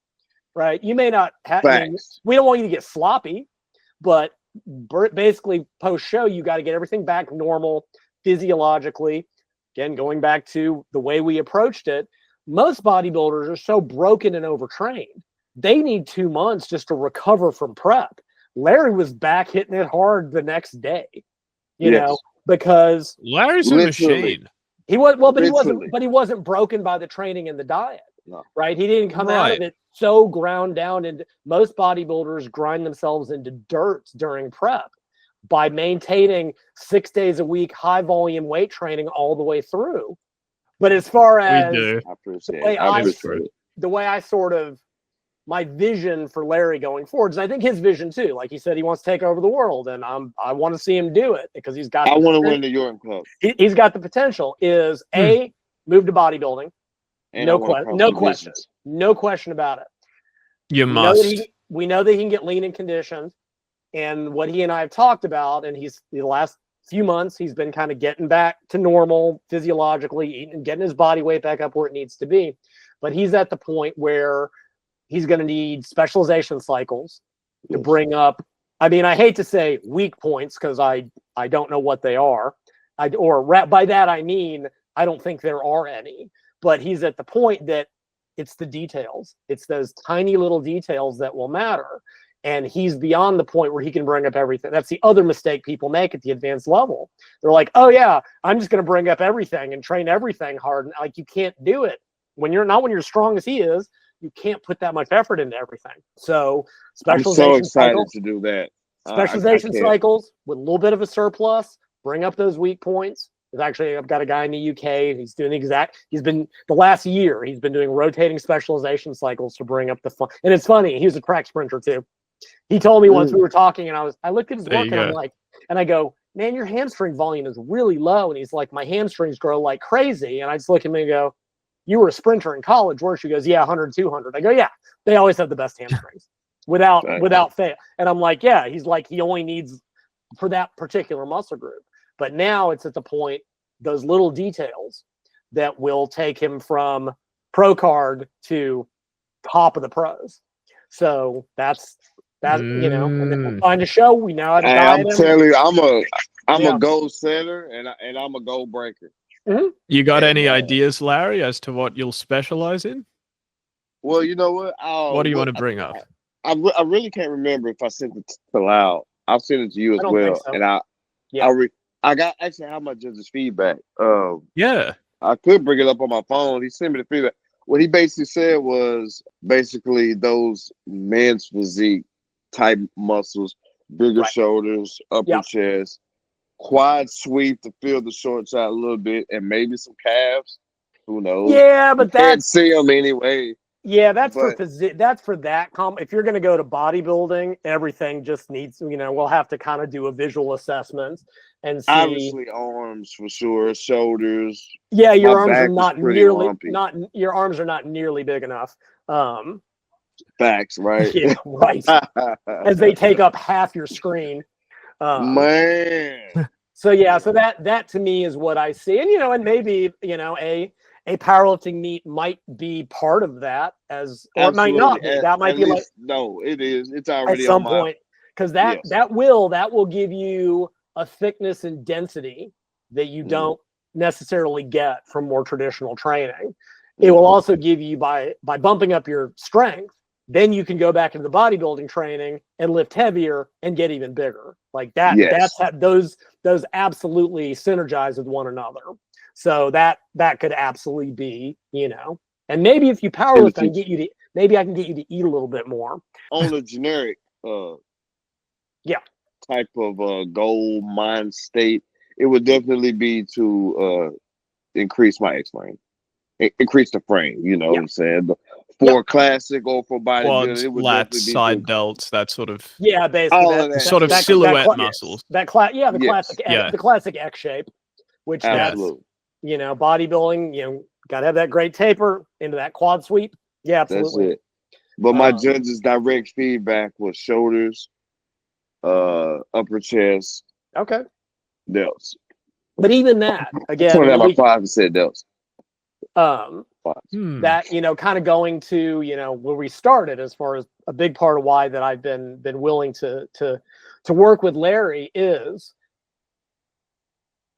right? You may not have, we don't want you to get sloppy, but basically post-show, you got to get everything back normal physiologically. Again, going back to the way we approached it, most bodybuilders are so broken and overtrained. They need 2 months just to recover from prep. Larry was back hitting it hard the next day, you know, because Larry's a machine. He was but he wasn't broken by the training and the diet. No. Right? He didn't come out of it so ground down, and most bodybuilders grind themselves into dirt during prep by maintaining 6 days a week, high volume weight training all the way through. But as far as the way I sort of, my vision for Larry going forward is I think his vision too. Like he said, he wants to take over the world, and I want to see him do it because he's got. I want to win the York Club. He's got the potential. Is move to bodybuilding. And no question about it. You must. We know that he can get lean and conditioned, and what he and I have talked about, and he's the last few months he's been kind of getting back to normal physiologically, eating, getting his body weight back up where it needs to be. But he's at the point where he's going to need specialization cycles to bring up. I mean, I hate to say weak points because I don't know what they are. By that I mean I don't think there are any. But he's at the point that it's the details. It's those tiny little details that will matter. And he's beyond the point where he can bring up everything. That's the other mistake people make at the advanced level. They're like, oh yeah, I'm just going to bring up everything and train everything hard. And like, you can't do it when you're as strong as he is. You can't put that much effort into everything. So specialization I'm so excited cycles, to do that. Specialization cycles with a little bit of a surplus, bring up those weak points. Actually, I've got a guy in the UK. He's doing he's been the last year, he's been doing rotating specialization cycles to bring up the fun. And it's funny, he was a track sprinter too. He told me once we were talking, and I looked at his work and I'm like, and I go, man, your hamstring volume is really low. And he's like, my hamstrings grow like crazy. And I just look at him and go, you were a sprinter in college, weren't you? He goes, yeah, 100, 200. I go, yeah, they always have the best hamstrings without fail. And I'm like, yeah, he's like, he only needs for that particular muscle group. But now it's at the point, those little details that will take him from pro card to top of the pros. So that's you know, and then we'll find a show. We know how to diet I'm him. telling you, I'm a goal setter and I'm a goal breaker. Mm-hmm. You got any ideas, Larry, as to what you'll specialize in? Well, you know what? What do you want to bring up? I really can't remember if I sent it to Lyle. I'll send it to you as I don't well. think so. And I got actually how my judge's feedback. Yeah. I could bring it up on my phone. He sent me the feedback. What he basically said was basically those men's physique type muscles, bigger shoulders, upper chest, quad sweep to fill the shorts out a little bit, and maybe some calves. Who knows? Yeah, but can't see them anyway. Yeah, that's for that. If you're going to go to bodybuilding, everything just needs, we'll have to kind of do a visual assessment and see. Obviously, arms for sure, shoulders. Yeah, your arms are not nearly big enough. Facts, right? Yeah, right. As they take up half your screen. Man. So that to me is what I see, and and maybe a powerlifting meet might be part of that, or it might not be. That might be like, no, it is. It's already at some point, because that will give you a thickness and density that you don't necessarily get from more traditional training. It will also give you by bumping up your strength. Then you can go back into the bodybuilding training and lift heavier and get even bigger. Like that. Yes. Those absolutely synergize with one another. So that could absolutely be, and maybe if you powerlift, I can get you to eat a little bit more. On a generic, type of goal mind state, it would definitely be to increase my X-frame, increase the frame. You know what I'm saying? For classic or for bodybuilding, it would lats, definitely be side delts, that sort of basically that. Sort of silhouette muscles. The classic X shape, which that's bodybuilding. Got to have that great taper into that quad sweep. Yeah, absolutely. That's it. But my judge's direct feedback was shoulders, upper chest, delts. But even that, again, my 5% delts. That kind of going to where we started, as far as a big part of why that I've been willing to work with Larry is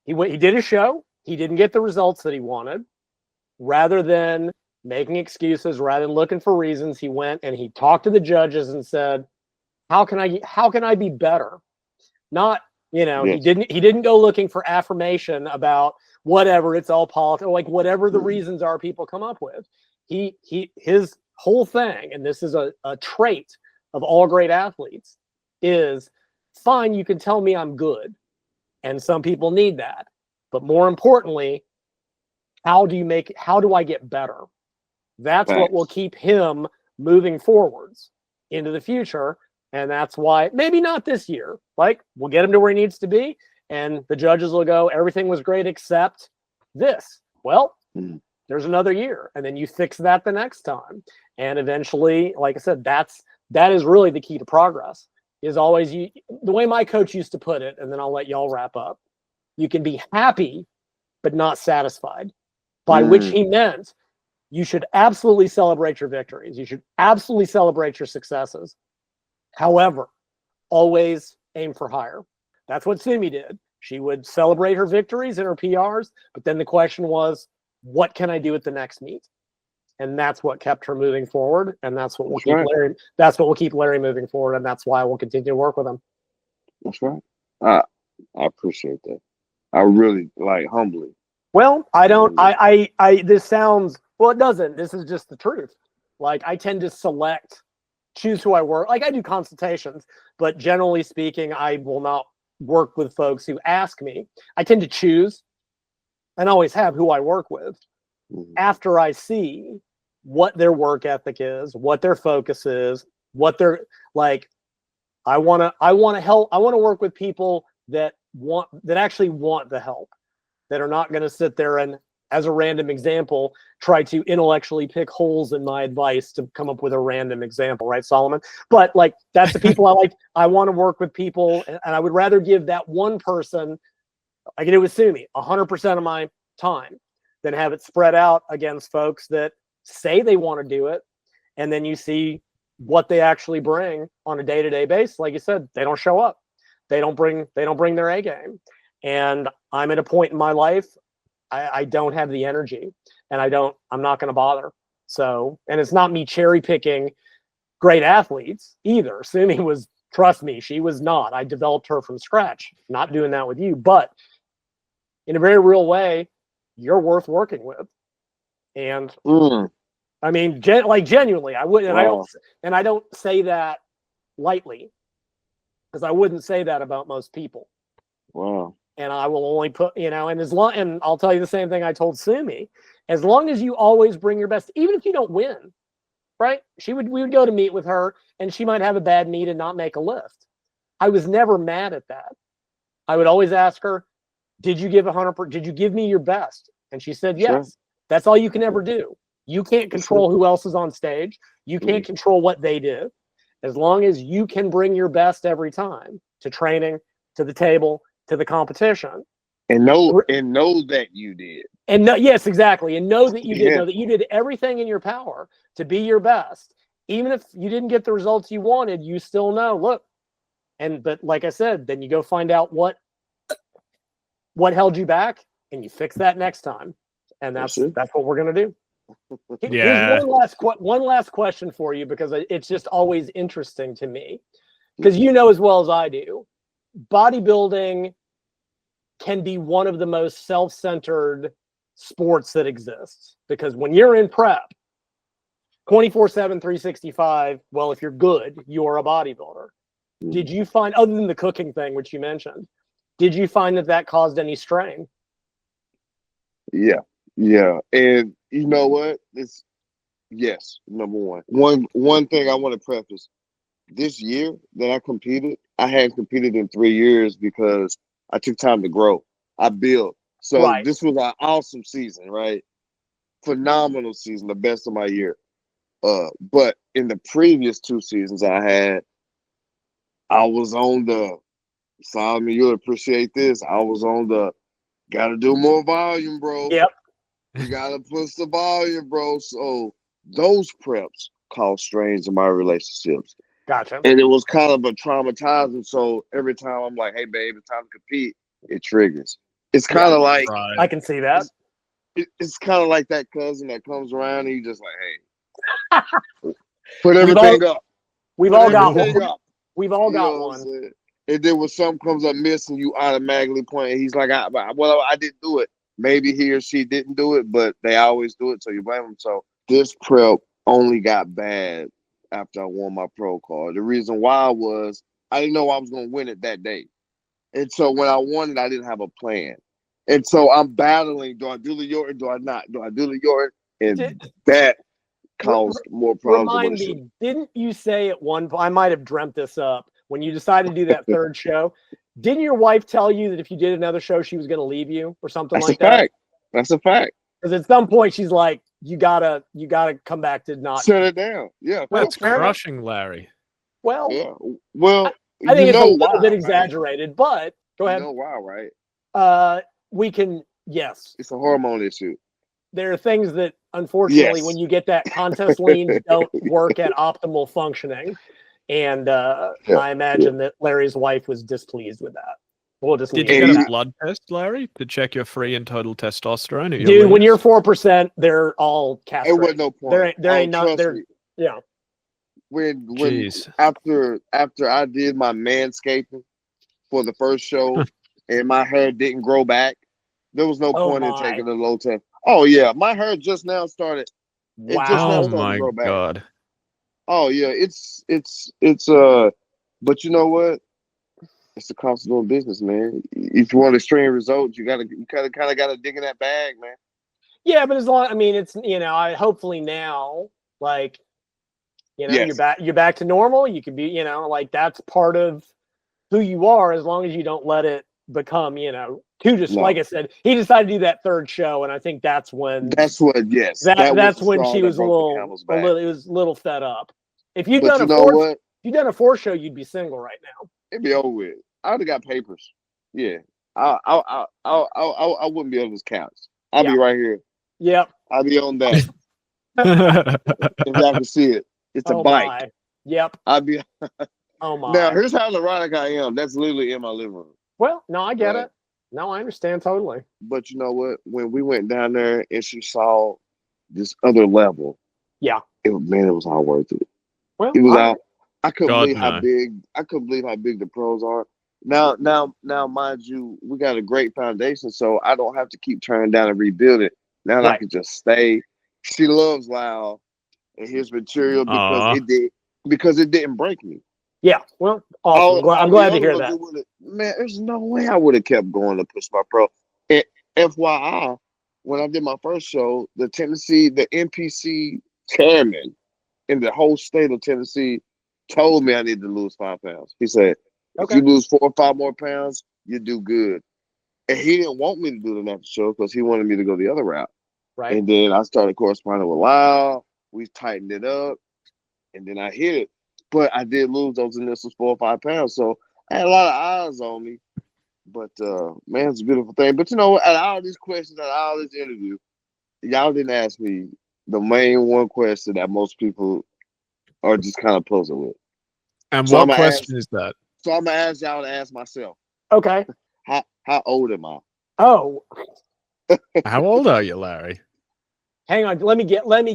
he did a show, he didn't get the results that he wanted. Rather than making excuses, rather than looking for reasons, he went and he talked to the judges and said, how can I be better? Not he didn't go looking for affirmation about whatever, it's all politics, like whatever the reasons are people come up with. His whole thing, and this is a trait of all great athletes, is fine, you can tell me I'm good, and some people need that, but more importantly, how do I get better? That's what will keep him moving forwards into the future. And that's why, maybe not this year, like we'll get him to where he needs to be, and the judges will go, everything was great except this. Well, there's another year, and then you fix that the next time. And eventually, like I said, that is really the key to progress, is always the way my coach used to put it, and then I'll let y'all wrap up. You can be happy, but not satisfied, by which he meant you should absolutely celebrate your victories. You should absolutely celebrate your successes. However, always aim for higher. That's what Simi did. She would celebrate her victories and her PRs, but then the question was, what can I do at the next meet? And that's what kept her moving forward, and that's what will keep Larry. That's what will keep Larry moving forward, and that's why I will continue to work with him. That's right. I appreciate that. I really humbly. Well, I don't. This sounds. Well, it doesn't. This is just the truth. Like, I tend to choose who I work. Like, I do consultations, but generally speaking, I will not work with folks who ask me. I tend to choose, and always have, who I work with after I see what their work ethic is, what their focus is, what they're like. I want to help. I want to work with people that actually want the help, that are not going to sit there and as a random example, try to intellectually pick holes in my advice to come up with a random example, right, Solomon? But like, that's the people I like. I want to work with people, and I would rather give that one person, like I did with Sumi, 100% of my time than have it spread out against folks that say they want to do it, and then you see what they actually bring on a day-to-day basis. Like you said, they don't show up. They don't bring their A game. And I'm at a point in my life, I don't have the energy, and I'm not going to bother. So, and it's not me cherry picking great athletes either. Sumi was, trust me, she was not. I developed her from scratch. Not doing that with you, but in a very real way, you're worth working with. And I mean, genuinely, I wouldn't, and I don't say that lightly, because I wouldn't say that about most people. Wow. And I will only put, and and I'll tell you the same thing I told Sumi. As long as you always bring your best, even if you don't win, right? We would go to meet with her, and she might have a bad meet and not make a lift. I was never mad at that. I would always ask her, did you give 100%? Did you give me your best? And she said, yes. Sure. That's all you can ever do. You can't control who else is on stage. You can't control what they do. As long as you can bring your best every time to training, to the table, to the competition, and know that you did, yes, exactly, and know that you did, know that you did everything in your power to be your best, even if you didn't get the results you wanted. You still know, look, but like I said, then you go find out what held you back, and you fix that next time, and that's what we're gonna do. Yeah. Here's one last question for you, because it's just always interesting to me, because you know as well as I do, bodybuilding can be one of the most self-centered sports that exists, because when you're in prep 24/7, 365, well, if you're good, you're a bodybuilder. Did you find, other than the cooking thing, which you mentioned, did you find that caused any strain? Yeah. And you know what? Yes, number one. One thing I want to preface. This year that I competed, I hadn't competed in 3 years because I took time to grow. I built. So This was an awesome season, right? Phenomenal season, the best of my year. But in the previous 2 seasons I had, I was on the, Simon, you'll appreciate this, I was on the, gotta do more volume, bro. Yep. You gotta push the volume, bro. So those preps caused strains in my relationships. Gotcha. And it was kind of a traumatizing. So every time I'm like, hey, babe, it's time to compete, it triggers. It's kind of like, I can see that. It's kind of like that cousin that comes around and you just like, hey, put everything up. We've all got one. We've all got one. And then when something comes up missing, you automatically point. And he's like, I didn't do it. Maybe he or she didn't do it, but they always do it, so you blame them. So this prep only got bad after I won my pro card. The reason why was I didn't know I was going to win it that day. And so when I won it, I didn't have a plan. And so I'm battling, do I do the York? Do I not? Do I do the York? And that caused more problems. Remind me, didn't you say at one point, I might have dreamt this up, when you decided to do that third show, didn't your wife tell you that if you did another show, she was going to leave you or something like that? That's a fact. Because at some point she's like, you gotta come back to not shut it down. Yeah, that's crushing, Larry. Well, yeah. Well, I think it's a little bit exaggerated, but go ahead. You know why, right? We can, yes. It's a hormone issue. There are things that, unfortunately, when you get that contest lean, don't work at optimal functioning. And I imagine that Larry's wife was displeased with that. We'll just Did you get a blood test, Larry, to check your free and total testosterone? Dude, when you're 4%, they're all castrated. It was no point. There ain't not there. Yeah. When after I did my manscaping for the first show and my hair didn't grow back, there was no point in taking the low test. Oh yeah, my hair just now started. Wow. It just now started to grow back. God. Oh yeah, it's but you know what? It's the cost of doing business, man. If you want extreme results, you kind of gotta dig in that bag, man. Yeah, but as long, I mean, it's, I hopefully now, like, you're back to normal. You could be, like, that's part of who you are, as long as you don't let it become, too just like I said, he decided to do that third show, and I think that's when that's when she was a little fed up. If you'd done a fourth show, you'd be single right now. It'd be over with. I would have got papers. Yeah. I wouldn't be on this couch. I'll be right here. Yep. I'll be on that. If y'all can see it. It's a bike. My. Yep. I'll be Oh my. Now here's how neurotic I am. That's literally in my living room. Well, no, I get it. No, I understand totally. But you know what? When we went down there and she saw this other level, it was all worth it. Well, it was all. I couldn't believe how big the pros are. Now, mind you, we got a great foundation, so I don't have to keep turning down and rebuild it. Now I can just stay. She loves Lyle and his material because it didn't break me. Yeah, well, awesome. I'm glad to hear that. Man, there's no way I would have kept going to push my pro. And FYI, when I did my first show, the NPC chairman in the whole state of Tennessee told me I needed to lose 5 pounds. He said, if you lose 4 or 5 more pounds, you do good. And he didn't want me to do the next show because he wanted me to go the other route. Right. And then I started corresponding with Lyle. We tightened it up. And then I hit it. But I did lose those initial 4 or 5 pounds. So I had a lot of eyes on me. But, man, it's a beautiful thing. But, out of all these questions, out of all this interview, y'all didn't ask me the main one question that most people are just kind of puzzled with. And what question is that? So I'm going to ask y'all to ask myself. Okay. How old am I? Oh. How old are you, Larry? Hang on, let me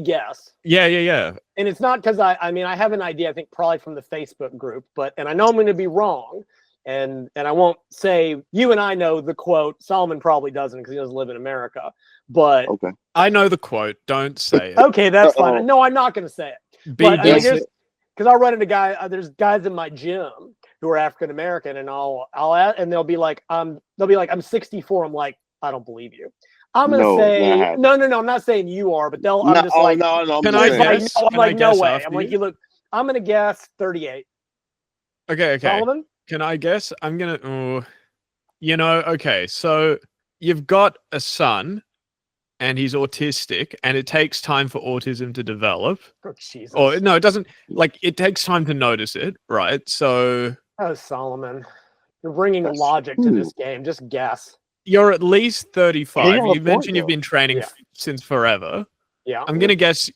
guess. Yeah. And it's not because I have an idea, I think probably from the Facebook group, and I know I'm going to be wrong, and I won't say, you and I know the quote, Solomon probably doesn't because he doesn't live in America, but I know the quote, don't say it. Okay, that's fine. No, I'm not going to say it. Because I'll run into there's guys in my gym who are African American, and I'll ask, and they'll be like, I'm 64. I'm like, I don't believe you. I'm gonna say no. I'm not saying you are, but I'm just like, no. Can I guess? I'm like, no way. I'm like, you look. I'm gonna guess 38. Okay. Solomon? Can I guess? I'm gonna. Okay. So you've got a son, and he's autistic, and it takes time for autism to develop. Oh, Jesus. Or no, it doesn't. Like it takes time to notice it, right? So. Oh, Solomon, you're bringing logic to this game. Just guess. You're at least 35. You mentioned you've been training since forever. Yeah. I'm going to guess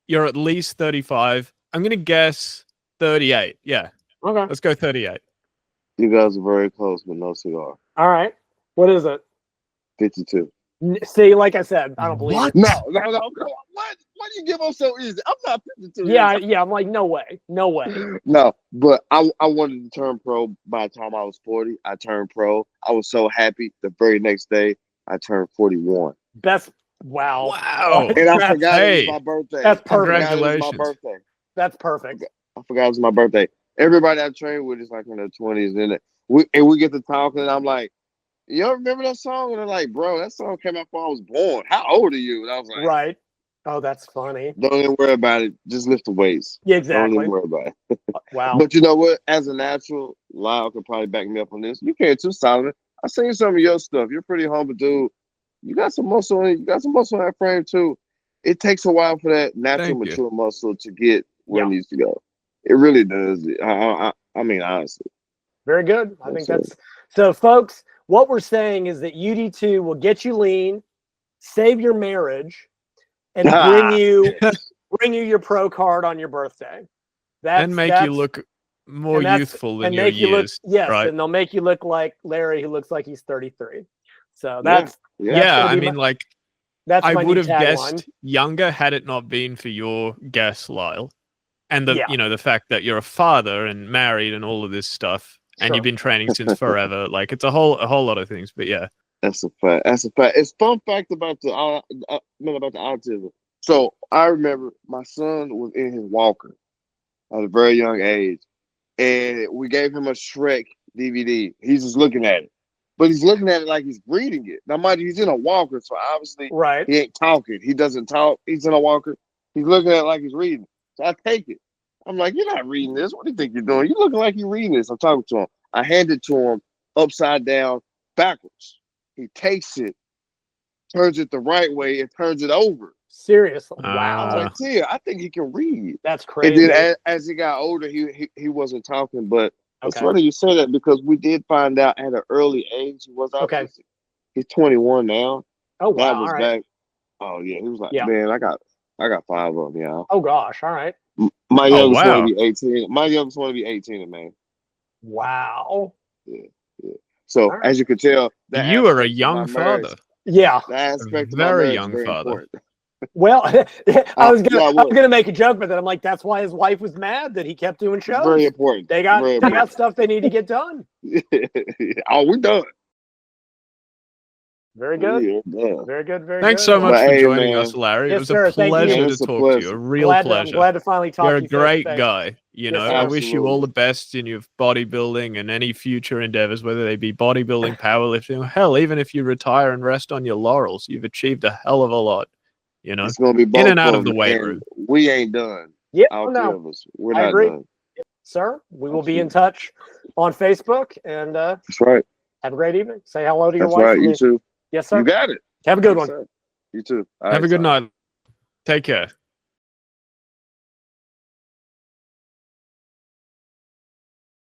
you're at least 35. I'm going to guess 38. Yeah. Okay. Let's go 38. You guys are very close, but no cigar. All right. What is it? 52. See, like I said, I don't believe it. No. Come on. Why do you give up so easy? I'm not 52. Yeah. I'm like, no way. No, but I wanted to turn pro by the time I was 40. I turned pro. I was so happy. The very next day, I turned 41. Wow. And I forgot it was my birthday. That's perfect. Congratulations. That's perfect. I forgot it was my birthday. Everybody I trained with is like in their 20s, and we get to talking, and I'm like, you ever remember that song? And they're like, bro, that song came out before I was born. How old are you? And I was like, right. Oh, that's funny. Don't even worry about it. Just lift the weights. Yeah, exactly. Don't even worry about it. Wow. But you know what? As a natural, Lyle could probably back me up on this. You can't too, Solomon. I seen some of your stuff. You're pretty humble, dude. You got some muscle in that frame too. It takes a while for that natural, mature muscle to get where it needs to go. It really does. I mean, honestly. Very good. I think that's so, folks. What we're saying is that UD2 will get you lean, save your marriage, and bring you your pro card on your birthday. And make you look more youthful than your years. Right? And they'll make you look like Larry, who looks like he's 33. So that's I would have guessed younger had it not been for your guess, Lyle, and the fact that you're a father and married and all of this stuff. And you've been training since forever. Like it's a whole lot of things, but yeah. That's a fact. It's fun fact about the autism. So I remember my son was in his walker at a very young age, and we gave him a Shrek DVD. He's just looking at it, but he's looking at it like he's reading it. Now, mind you, he's in a walker, so obviously he ain't talking. He doesn't talk. He's in a walker. He's looking at it like he's reading. So I take it. I'm like, you're not reading this. What do you think you're doing? You're looking like you're reading this. I'm talking to him. I hand it to him upside down backwards. He takes it, turns it the right way, and turns it over. Seriously, wow. I was like, Tia, I think he can read. That's crazy. And then as he got older, he wasn't talking. But it's funny you say that because we did find out at an early age he was autistic. Okay. He's 21 now. Oh wow! That was back. Oh yeah, he was like, man, I got 5 of them, y'all. Oh gosh, all right. My youngest want to be 18. My youngest want to be 18, man. Wow. Yeah. So as you can tell, you are a young father. Yeah, that aspect very young father. Important. Well, I was gonna make a joke, but then I'm like, that's why his wife was mad that he kept doing shows. Very important. They got stuff they need to get done. Oh, we're done. Very good. Very good. Thanks so much for joining us, Larry. It was a pleasure to talk to you. A real pleasure. I'm glad to finally talk to you. You're a great guy. You know, I wish you all the best in your bodybuilding and any future endeavors, whether they be bodybuilding, powerlifting, or hell, even if you retire and rest on your laurels, you've achieved a hell of a lot. You know, it's gonna be both in and out of the weight room. We ain't done. Yeah, all three of us. We're I not agree. done. Sir, we will be in touch on Facebook. And that's right. Have a great evening. Say hello to your wife. That's right. You too. Yes, sir. You got it. Have a good one. Sir. You too. Have a good night. Take care.